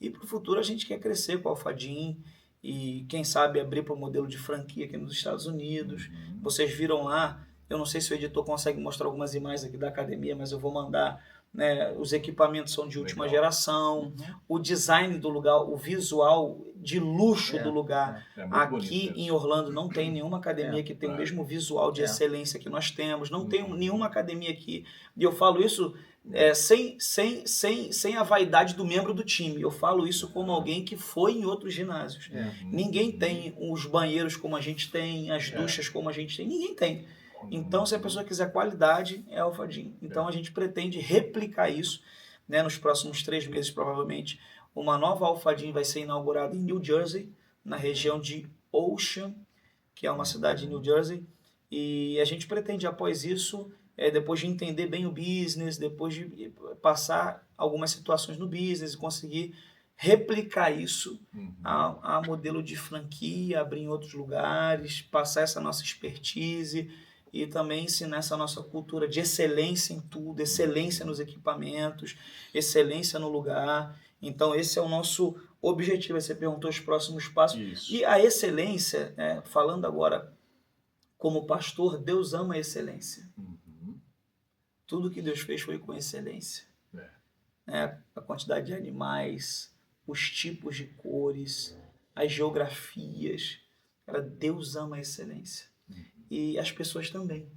E para o futuro a gente quer crescer com a Alpha Gym e, quem sabe, abrir para o modelo de franquia aqui nos Estados Unidos. Vocês viram lá, eu não sei se o editor consegue mostrar algumas imagens aqui da academia, mas eu vou mandar, né? Os equipamentos são de última geração, o design do lugar, o visual de luxo do lugar. Aqui em Orlando não tem nenhuma academia que tem o mesmo visual de excelência que nós temos, não tem nenhuma academia aqui, e eu falo isso sem a vaidade do membro do time, eu falo isso como alguém que foi em outros ginásios. Ninguém tem os banheiros como a gente tem, as duchas como a gente tem, ninguém tem. Então, se a pessoa quiser qualidade, é Alpha Gym. Então, a gente pretende replicar isso, né, nos próximos 3 meses, provavelmente. Uma nova Alpha Gym vai ser inaugurada em New Jersey, na região de Ocean, que é uma cidade em New Jersey. E a gente pretende, após isso, depois de entender bem o business, depois de passar algumas situações no business e conseguir replicar isso a modelo de franquia, abrir em outros lugares, passar essa nossa expertise e também ensinar essa nossa cultura de excelência em tudo, excelência nos equipamentos, excelência no lugar. Então esse é o nosso objetivo. Você perguntou os próximos passos.
Isso.
E a excelência, falando agora como pastor, Deus ama a excelência. Tudo que Deus fez foi com excelência. A quantidade de animais, os tipos de cores, as geografias. Deus ama a excelência. E as pessoas também.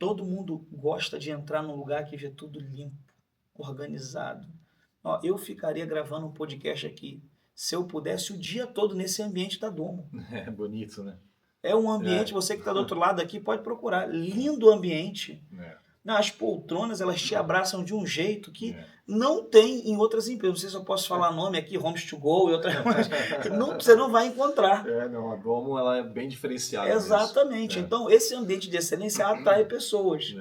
Todo mundo gosta de entrar num lugar que vê tudo limpo, organizado. Eu ficaria gravando um podcast aqui, se eu pudesse, o dia todo nesse ambiente da Domo.
É bonito, né?
É um ambiente, você que está do outro lado aqui, pode procurar. Lindo ambiente. Não, as poltronas, elas te abraçam de um jeito que
É.
não tem em outras empresas. Não sei se eu posso falar nome aqui, Homes to Go e outras coisas. Você não vai encontrar.
Não, a Domo ela é bem diferenciada.
Exatamente.
Nisso.
Então, esse ambiente de excelência atrai pessoas.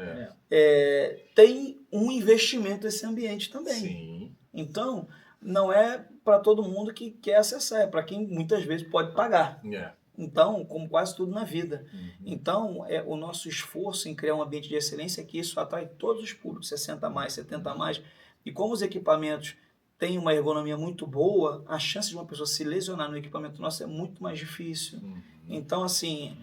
É.
Tem um investimento nesse ambiente também.
Sim.
Então, não é para todo mundo que quer acessar, é para quem muitas vezes pode pagar.
É.
Então, como quase tudo na vida.
Uhum.
Então, o nosso esforço em criar um ambiente de excelência é que isso atrai todos os públicos, 60 a mais, 70 a mais. E como os equipamentos têm uma ergonomia muito boa, a chance de uma pessoa se lesionar no equipamento nosso é muito mais difícil.
Uhum.
Então, assim,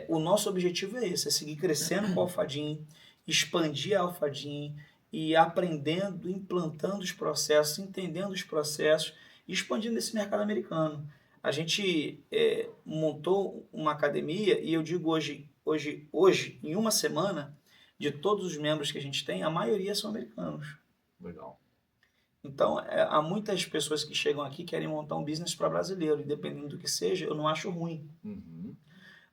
o nosso objetivo é esse, é seguir crescendo com a Alphadim, expandir a Alphadim e aprendendo, implantando os processos, entendendo os processos e expandindo esse mercado americano. A gente montou uma academia e eu digo hoje, em uma semana, de todos os membros que a gente tem, a maioria são americanos.
Legal.
Então, há muitas pessoas que chegam aqui e querem montar um business para brasileiro, independente do que seja, eu não acho ruim.
Uhum.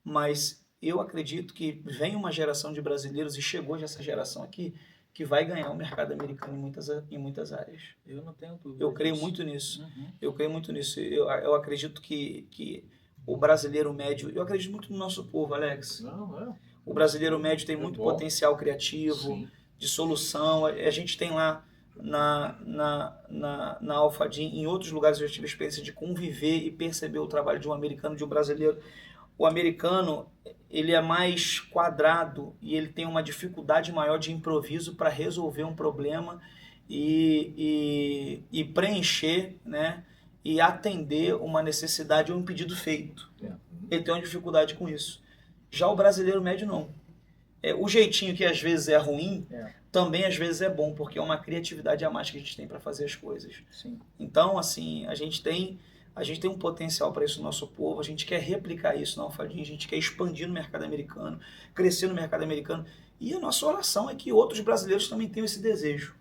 Mas eu acredito que vem uma geração de brasileiros, e chegou já essa geração aqui, que vai ganhar o mercado americano em muitas áreas.
Eu não tenho dúvida.
Eu creio
disso.
muito nisso.
Uhum.
Eu creio muito nisso. Eu acredito que o brasileiro médio... Eu acredito muito no nosso povo, Alex.
Não.
O brasileiro médio tem
É
muito
bom.
potencial criativo,
Sim.
de solução. A gente tem lá na Alphadim, em outros lugares eu tive a experiência de conviver e perceber o trabalho de um americano, de um brasileiro. O americano, ele é mais quadrado e ele tem uma dificuldade maior de improviso para resolver um problema e preencher, né, e atender uma necessidade ou um pedido feito.
Uhum.
Ele tem uma dificuldade com isso. Já o brasileiro médio não. O jeitinho que às vezes é ruim, também às vezes é bom, porque é uma criatividade a mais que a gente tem para fazer as coisas.
Sim.
Então, assim, a gente tem um potencial para isso no nosso povo, a gente quer replicar isso na Alphadim, a gente quer expandir no mercado americano, crescer no mercado americano. E a nossa oração é que outros brasileiros também tenham esse desejo.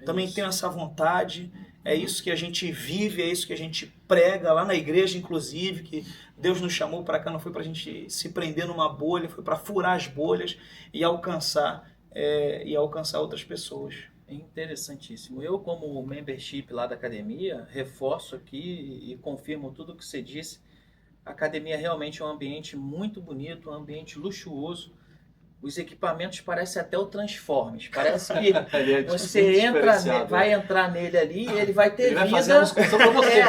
Também tenham essa vontade. É isso que a gente vive, é isso que a gente prega lá na igreja, inclusive, que Deus nos chamou para cá, não foi para a gente se prender numa bolha, foi para furar as bolhas e alcançar outras pessoas.
Interessantíssimo. Eu, como membership lá da academia, reforço aqui e confirmo tudo o que você disse. A academia realmente é um ambiente muito bonito, um ambiente luxuoso. Os equipamentos parecem até o Transformers. Parece que você vai entrar nele ali e ele vai ter
ele
vida.
Vai fazer a musculação pra você.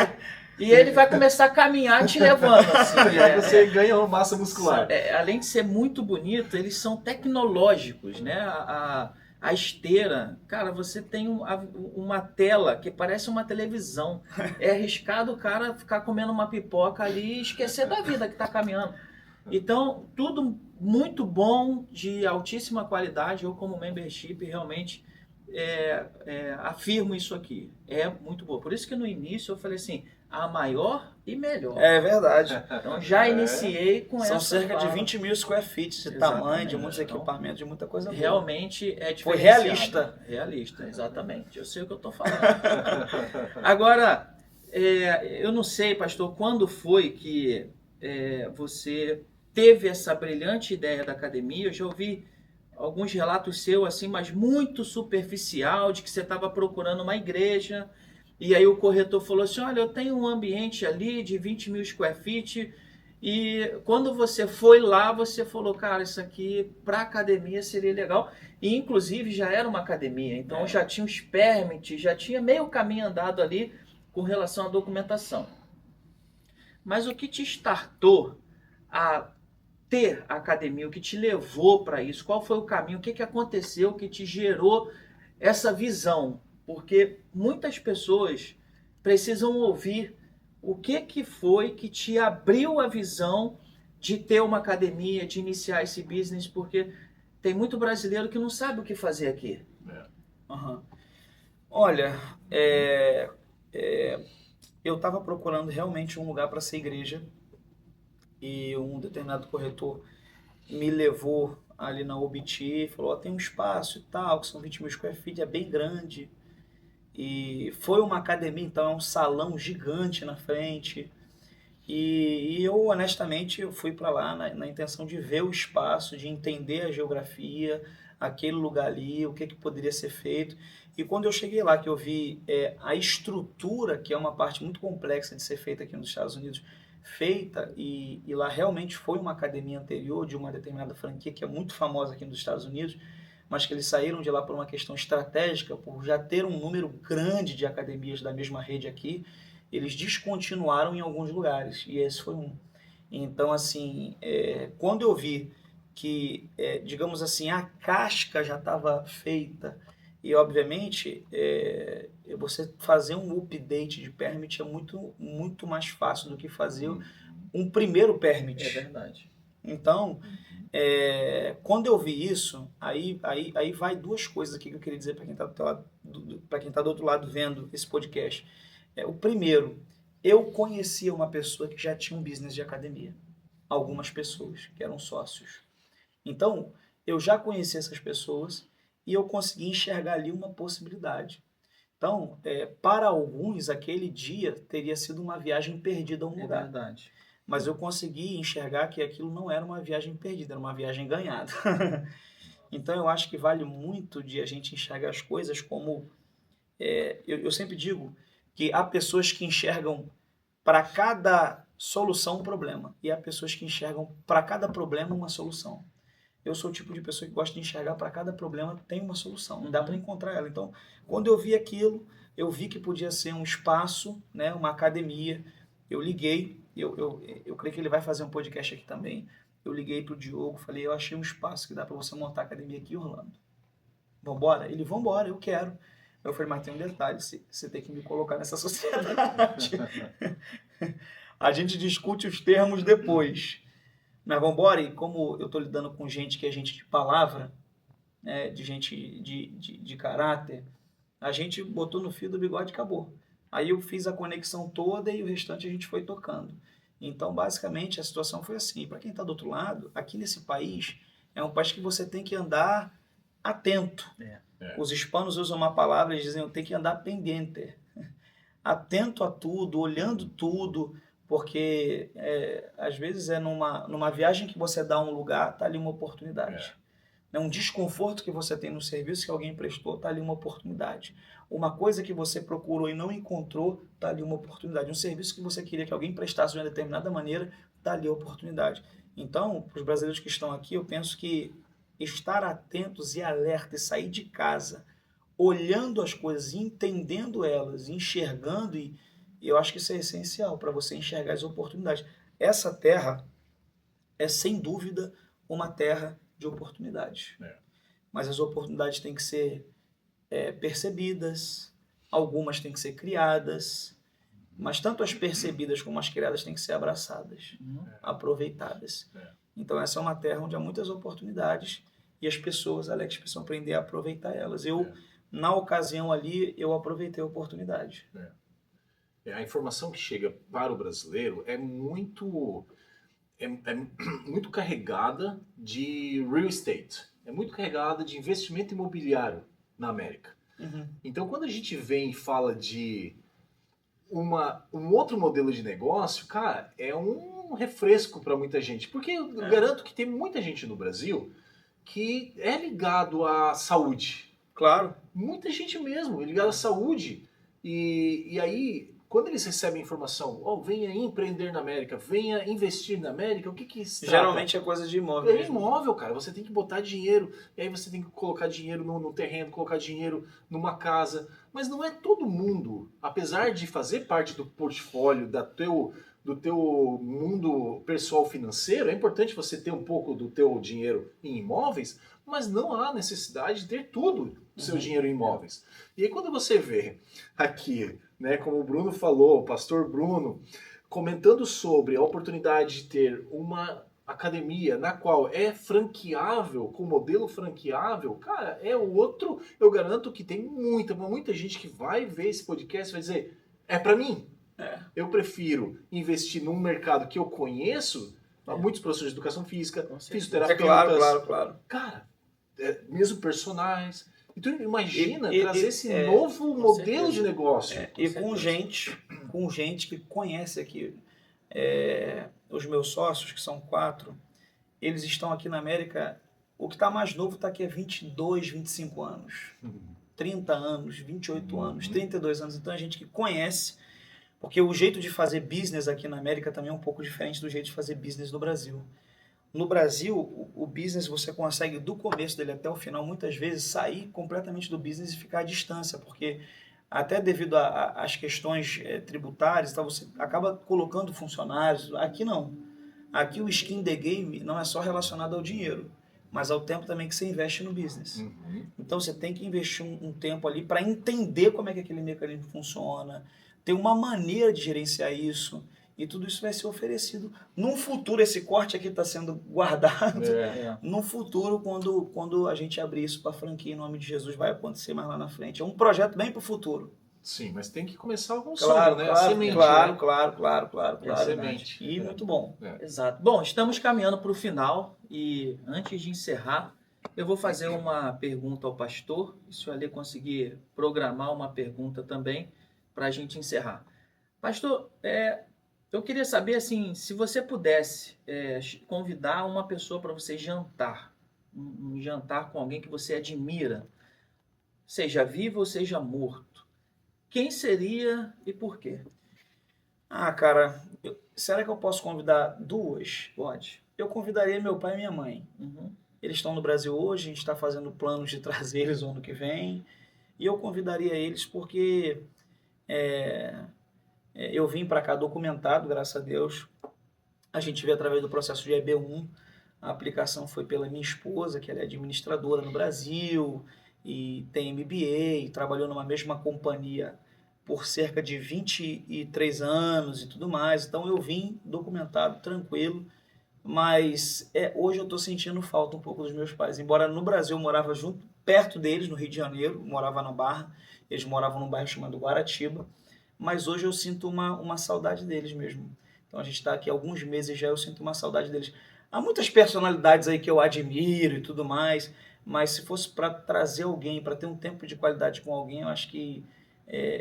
E ele vai começar a caminhar te levando. Assim,
e aí você ganha uma massa muscular.
Além de ser muito bonito, eles são tecnológicos, né? A esteira, cara, você tem uma tela que parece uma televisão. É arriscado o cara ficar comendo uma pipoca ali e esquecer da vida que está caminhando. Então, tudo muito bom, de altíssima qualidade. Eu, como membership, realmente afirmo isso aqui. É muito bom. Por isso que no início eu falei assim, a maior e melhor.
É verdade.
Então, já iniciei com essa
São cerca de
fala.
20 mil square feet de
Exatamente.
tamanho, de muitos
Então,
equipamentos, de muita coisa boa.
Realmente é diferenciado.
Foi realista.
Realista, exatamente. Eu sei o que eu estou falando. Agora, eu não sei, pastor, quando foi que você teve essa brilhante ideia da academia? Eu já ouvi alguns relatos seus, assim, mas muito superficial, de que você estava procurando uma igreja, e aí o corretor falou assim, olha, eu tenho um ambiente ali de 20 mil square feet, e quando você foi lá, você falou, cara, isso aqui para academia seria legal, e inclusive já era uma academia, então já tinha os permits, já tinha meio caminho andado ali com relação à documentação. Mas o que te startou a ter a academia, o que te levou para isso? Qual foi o caminho? O que aconteceu que te gerou essa visão? Porque muitas pessoas precisam ouvir o que foi que te abriu a visão de ter uma academia, de iniciar esse business, porque tem muito brasileiro que não sabe o que fazer aqui.
Uhum. Olha, eu estava procurando realmente um lugar para ser igreja, e um determinado corretor me levou ali na OBT, falou, tem um espaço e tal, que são 20 mil square feet, é bem grande. E foi uma academia, então é um salão gigante na frente. E eu, honestamente, eu fui para lá na intenção de ver o espaço, de entender a geografia, aquele lugar ali, o que que poderia ser feito. E quando eu cheguei lá, que eu vi a estrutura, que é uma parte muito complexa de ser feita aqui nos Estados Unidos, feita, e lá realmente foi uma academia anterior de uma determinada franquia, que é muito famosa aqui nos Estados Unidos, mas que eles saíram de lá por uma questão estratégica, por já ter um número grande de academias da mesma rede aqui, eles descontinuaram em alguns lugares, e esse foi um. Então, assim, quando eu vi que, digamos assim, a casca já estava feita, e obviamente você fazer um update de permit é muito, muito mais fácil do que fazer um primeiro permit.
É verdade.
Então, quando eu vi isso, aí vai duas coisas aqui que eu queria dizer para quem está para quem tá do outro lado vendo esse podcast. O primeiro, eu conhecia uma pessoa que já tinha um business de academia. Algumas pessoas que eram sócios. Então, eu já conhecia essas pessoas e eu consegui enxergar ali uma possibilidade. Então, para alguns, aquele dia teria sido uma viagem perdida a um
É
lugar.
verdade.
Mas eu consegui enxergar que aquilo não era uma viagem perdida, era uma viagem ganhada. Então, eu acho que vale muito de a gente enxergar as coisas como... eu sempre digo que há pessoas que enxergam para cada solução um problema e há pessoas que enxergam para cada problema uma solução. Eu sou o tipo de pessoa que gosta de enxergar para cada problema tem uma solução, dá para encontrar ela. Então, quando eu vi aquilo, eu vi que podia ser um espaço, né, uma academia. Eu liguei, eu creio que ele vai fazer um podcast aqui também. Eu liguei para o Diogo, falei, eu achei um espaço que dá para você montar academia aqui em Orlando. Vambora? Ele, vambora, eu quero. Eu falei, mas tem um detalhe, você tem que me colocar nessa sociedade. A gente discute os termos depois. Mas vamos embora, e como eu estou lidando com gente que é gente de palavra, né, de gente de caráter, a gente botou no fio do bigode e acabou. Aí eu fiz a conexão toda e o restante a gente foi tocando. Então, basicamente, a situação foi assim. Para quem está do outro lado, aqui nesse país, é um país que você tem que andar atento. Os hispanos usam uma palavra, eles dizem, tem que andar pendente. Atento a tudo, olhando tudo, porque às vezes numa viagem que você dá a um lugar, está ali uma oportunidade. Um desconforto que você tem no serviço que alguém prestou, está ali uma oportunidade. Uma coisa que você procurou e não encontrou, está ali uma oportunidade. Um serviço que você queria que alguém prestasse de uma determinada maneira, está ali a oportunidade. Então, para os brasileiros que estão aqui, eu penso que estar atentos e alertas e sair de casa, olhando as coisas, entendendo elas, enxergando, e eu acho que isso é essencial para você enxergar as oportunidades. Essa terra é, sem dúvida, uma terra de oportunidades. Mas as oportunidades têm que ser percebidas, algumas têm que ser criadas, mas tanto as percebidas como as criadas têm que ser abraçadas, aproveitadas. Então essa é uma terra onde há muitas oportunidades e as pessoas, Alex, precisam aprender a aproveitar elas. Na ocasião ali, eu aproveitei a oportunidade.
A informação que chega para o brasileiro é muito carregada de real estate, é muito carregada de investimento imobiliário na América. Então, quando a gente vem e fala de um outro modelo de negócio, cara, é um refresco para muita gente. Porque eu garanto que tem muita gente no Brasil que é ligado à saúde.
Claro.
Muita gente mesmo, ligado à saúde. E aí, quando eles recebem informação, venha empreender na América, venha investir na América, o que se trata?
Geralmente é coisa de imóvel.
É imóvel, cara. Você tem que botar dinheiro, e aí você tem que colocar dinheiro no terreno, colocar dinheiro numa casa. Mas não é todo mundo, apesar de fazer parte do portfólio do teu mundo pessoal financeiro, é importante você ter um pouco do teu dinheiro em imóveis, mas não há necessidade de ter tudo do seu dinheiro em imóveis. E aí quando você vê aqui, né, como o Bruno falou, o pastor Bruno, comentando sobre a oportunidade de ter uma academia na qual é franqueável, com modelo franqueável, cara, é outro, eu garanto que tem muita gente que vai ver esse podcast e vai dizer, é para mim. Eu prefiro investir num mercado que eu conheço, há muitos professores de educação física, fisioterapeutas,
claro.
Cara, mesmo personagens. Então imagina trazer esse novo modelo de negócio.
E com gente que conhece aqui. Os meus sócios, que são 4, eles estão aqui na América, o que está mais novo está aqui há 22, 25 anos, 30 anos, 28 anos, 32 anos. Então, a gente que conhece, porque o jeito de fazer business aqui na América também é um pouco diferente do jeito de fazer business no Brasil. No Brasil, o business você consegue, do começo dele até o final, muitas vezes, sair completamente do business e ficar à distância, porque até devido às questões tributárias, tá, você acaba colocando funcionários. Aqui não. Aqui o skin the game não é só relacionado ao dinheiro, mas ao tempo também que você investe no business. Então você tem que investir um tempo ali para entender como é que aquele mecanismo funciona, ter uma maneira de gerenciar isso, e tudo isso vai ser oferecido. Num futuro, esse corte aqui está sendo guardado. Num futuro, quando a gente abrir isso para franquia em nome de Jesus, vai acontecer mais lá na frente. É um projeto bem para o futuro.
Sim, mas tem que começar algum
Claro,
sonho, né?
claro,
A semente,
claro,
né?
claro.
É a semente.
E muito bom.
Exato. Bom, estamos caminhando para o final e antes de encerrar, eu vou fazer uma pergunta ao pastor, e se o Ale conseguir programar uma pergunta também para a gente encerrar. Pastor, eu queria saber assim, se você pudesse convidar uma pessoa para você jantar, um jantar com alguém que você admira, seja vivo ou seja morto, quem seria e por quê?
Cara, será que eu posso convidar 2?
Pode.
Eu convidaria meu pai e minha mãe.
Uhum.
Eles estão no Brasil hoje, a gente está fazendo planos de trazer eles no ano que vem. E eu convidaria eles porque eu vim para cá documentado, graças a Deus. A gente vê através do processo de EB1. A aplicação foi pela minha esposa, que ela é administradora no Brasil e tem MBA, e trabalhou numa mesma companhia por cerca de 23 anos e tudo mais. Então eu vim documentado, tranquilo, mas hoje eu estou sentindo falta um pouco dos meus pais. Embora no Brasil eu morava perto deles, no Rio de Janeiro, morava na Barra, eles moravam num bairro chamado Guaratiba, mas hoje eu sinto uma saudade deles mesmo. Então a gente está aqui há alguns meses já, eu sinto uma saudade deles. Há muitas personalidades aí que eu admiro e tudo mais, mas se fosse para trazer alguém, para ter um tempo de qualidade com alguém, eu acho que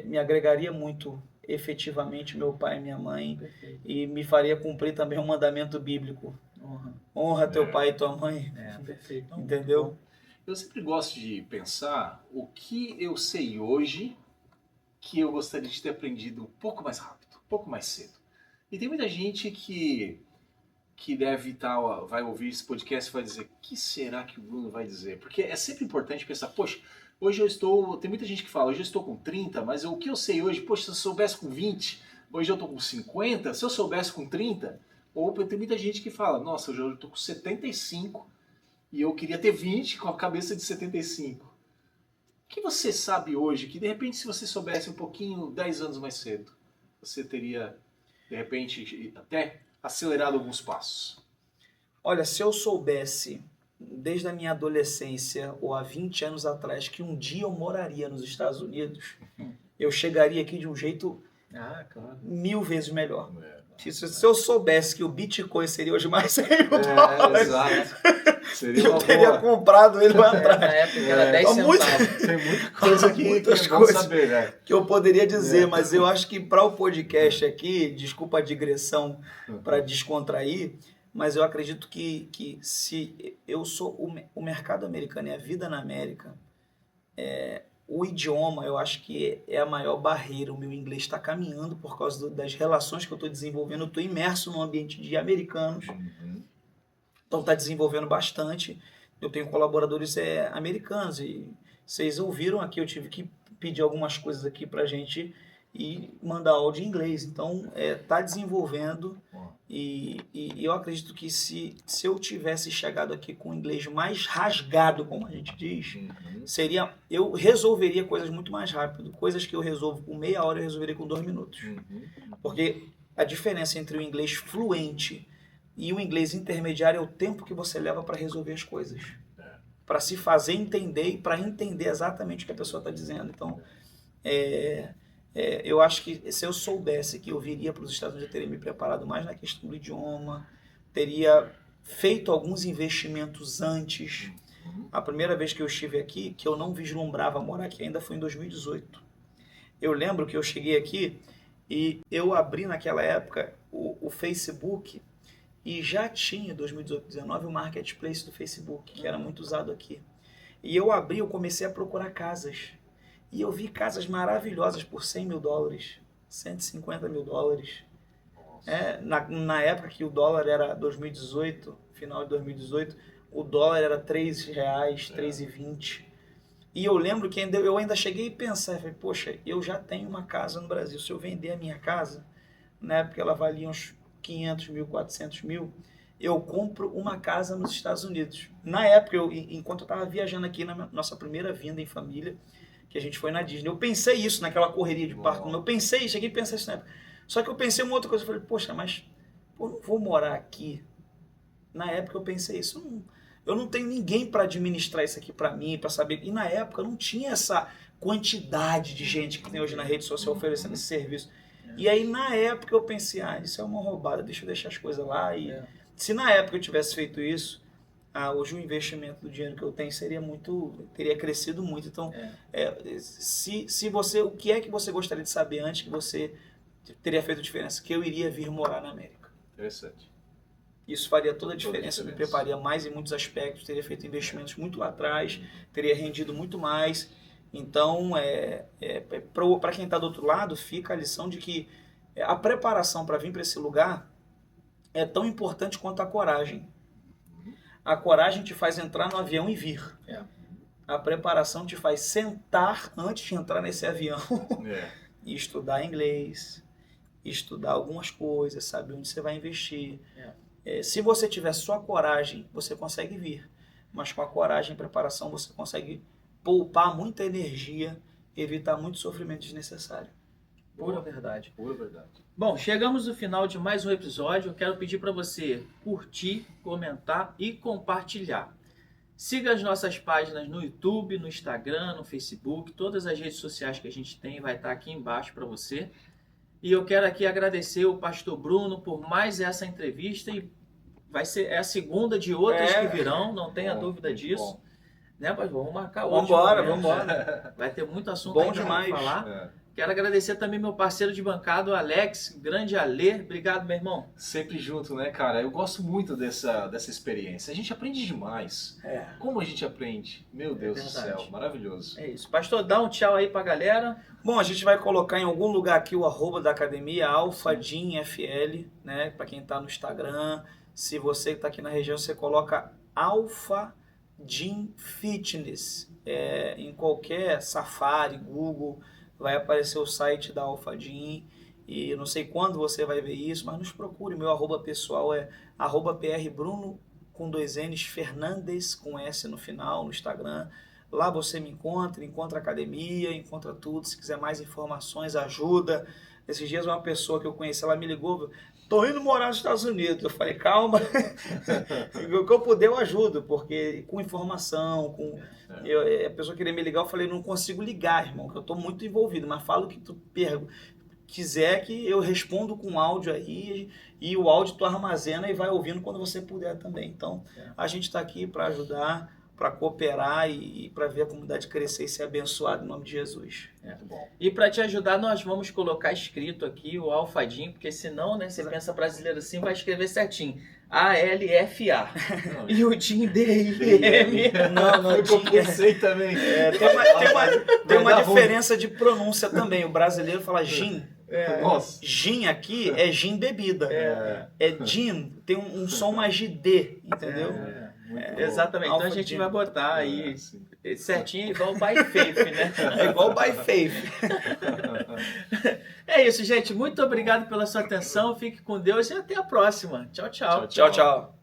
me agregaria muito efetivamente meu pai e minha mãe.
Perfeito.
E me faria cumprir também um mandamento bíblico. Honra teu pai e tua mãe.
Perfeito.
Entendeu?
Eu sempre gosto de pensar o que eu sei hoje que eu gostaria de ter aprendido um pouco mais rápido, um pouco mais cedo. E tem muita gente que deve vai ouvir esse podcast e vai dizer, o que será que o Bruno vai dizer? Porque é sempre importante pensar, poxa, hoje tem muita gente que fala, hoje eu estou com 30, mas o que eu sei hoje, poxa, se eu soubesse com 20, hoje eu estou com 50, se eu soubesse com 30, ou tem muita gente que fala, nossa, hoje eu estou com 75 e eu queria ter 20 com a cabeça de 75. O que você sabe hoje que, de repente, se você soubesse um pouquinho, 10 anos mais cedo, você teria, de repente, até acelerado alguns passos?
Olha, se eu soubesse, desde a minha adolescência ou há 20 anos atrás, que um dia eu moraria nos Estados Unidos, eu chegaria aqui de um jeito
claro.
1000 vezes melhor. Se eu soubesse que o Bitcoin seria hoje mais 100 mil dólares,
Seria
eu teria comprado ele lá atrás.
Na época era 10 centavos.
Tem muita coisa que
Muitas
é bom
coisas
saber, né?
que eu poderia dizer, mas eu acho que para o podcast aqui, desculpa a digressão para descontrair, mas eu acredito que se eu sou o mercado americano e a vida na América, o idioma eu acho que é a maior barreira. O meu inglês está caminhando por causa das relações que eu estou desenvolvendo. Eu estou imerso num ambiente de americanos, então está desenvolvendo bastante. Eu tenho colaboradores americanos e vocês ouviram aqui, eu tive que pedir algumas coisas aqui para a gente e mandar áudio em inglês. Então está desenvolvendo e eu acredito que se eu tivesse chegado aqui com o inglês mais rasgado, como a gente diz, eu resolveria coisas muito mais rápido. Coisas que eu resolvo com meia hora, eu resolveria com 2 minutos. Porque a diferença entre o inglês fluente e o inglês intermediário é o tempo que você leva para resolver as coisas. Para se fazer entender e para entender exatamente o que a pessoa está dizendo. Então, eu acho que se eu soubesse que eu viria para os Estados Unidos, eu teria me preparado mais na questão do idioma, teria feito alguns investimentos antes. A primeira vez que eu estive aqui, que eu não vislumbrava morar aqui ainda, foi em 2018. Eu lembro que eu cheguei aqui E eu abri naquela época o Facebook e já tinha, em 2018, 2019, o Marketplace do Facebook, que era muito usado aqui. E eu comecei a procurar casas. E eu vi casas maravilhosas por $100 mil, $150 mil. Na época que o dólar era 2018, final de 2018, o dólar era R$3, R$3,20. E eu lembro que eu ainda cheguei a pensar, falei, poxa, eu já tenho uma casa no Brasil, se eu vender a minha casa, na época ela valia uns 500 mil, 400 mil, eu compro uma casa nos Estados Unidos. Na época, enquanto eu estava viajando aqui na nossa primeira vinda em família, que a gente foi na Disney, eu pensei isso naquela correria de parque, eu pensei, cheguei a pensar isso na época. Só que eu pensei uma outra coisa, eu falei, poxa, mas não vou morar aqui. Na época eu pensei isso, eu não tenho ninguém para administrar isso aqui para mim, para saber. E na época não tinha essa quantidade de gente que tem hoje na rede social oferecendo esse serviço. E aí na época eu pensei, isso é uma roubada, deixa eu deixar as coisas lá. E se na época eu tivesse feito isso, hoje o investimento do dinheiro que eu tenho teria crescido muito. Então, o que é que você gostaria de saber antes que você teria feito diferença? Que eu iria vir morar na América.
Interessante.
Isso faria toda a diferença, me prepararia mais em muitos aspectos, teria feito investimentos muito lá atrás, teria rendido muito mais. Então, para quem está do outro lado, fica a lição de que a preparação para vir para esse lugar é tão importante quanto a coragem. A coragem te faz entrar no avião e vir. A preparação te faz sentar antes de entrar nesse avião e estudar inglês, estudar algumas coisas, saber onde você vai investir. Se você tiver só coragem, você consegue vir. Mas com a coragem e preparação, você consegue poupar muita energia, evitar muito sofrimento desnecessário.
Pura verdade.
Pura verdade.
Bom, chegamos no final de mais um episódio. Eu quero pedir para você curtir, comentar e compartilhar. Siga as nossas páginas no YouTube, no Instagram, no Facebook. Todas as redes sociais que a gente tem vai estar aqui embaixo para você. E eu quero aqui agradecer o pastor Bruno por mais essa entrevista. E é a segunda de outras que virão, não tenha dúvida disso. Né, pastor? Vamos marcar outra.
Vamos embora.
Vai ter muito assunto
bom
ainda
demais
para falar. Quero agradecer também meu parceiro de bancada, o Alex, grande Alê. Obrigado, meu irmão.
Sempre junto, né, cara? Eu gosto muito dessa experiência. A gente aprende demais. Como a gente aprende? Meu Deus do céu, maravilhoso.
É isso. Pastor, dá um tchau aí pra galera.
Bom, a gente vai colocar em algum lugar aqui o @ da academia, AlphaGymFL, né? Para quem tá no Instagram. Se você que tá aqui na região, você coloca AlphaGym Fitness. Em qualquer Safari, Google, vai aparecer o site da AlphaGym. E eu não sei quando você vai ver isso, mas nos procure. Meu @ pessoal é @PRBruno com 2 N's, Fernandes com S no final, no Instagram. Lá você me encontra a academia, encontra tudo. Se quiser mais informações, ajuda. Esses dias uma pessoa que eu conheci, ela me ligou, tô indo morar nos Estados Unidos. Eu falei, calma, o que eu puder eu ajudo, porque com informação, a pessoa queria me ligar, eu falei, não consigo ligar, irmão, que eu tô muito envolvido, mas fala o que tu quiser que eu respondo com áudio aí, e o áudio tu armazena e vai ouvindo quando você puder também. Então, a gente está aqui para ajudar, para cooperar e para ver a comunidade crescer e ser abençoada em nome de Jesus.
Muito bom.
E para te ajudar, nós vamos colocar escrito aqui o AlphaGym, porque senão, né, você pensa brasileiro assim, vai escrever certinho. ALFA. E o Gym DIM.
Não,
eu compensei também.
Tem uma diferença de pronúncia também. O brasileiro fala gin.
Nossa.
Gin aqui é gin bebida. É gin, tem um som mais de D, entendeu?
Exatamente. Então a gente vai botar aí certinho, igual o By Faith, né?
É igual o By Faith.
É isso, gente. Muito obrigado pela sua atenção. Fique com Deus e até a próxima. Tchau, tchau.
Tchau, tchau.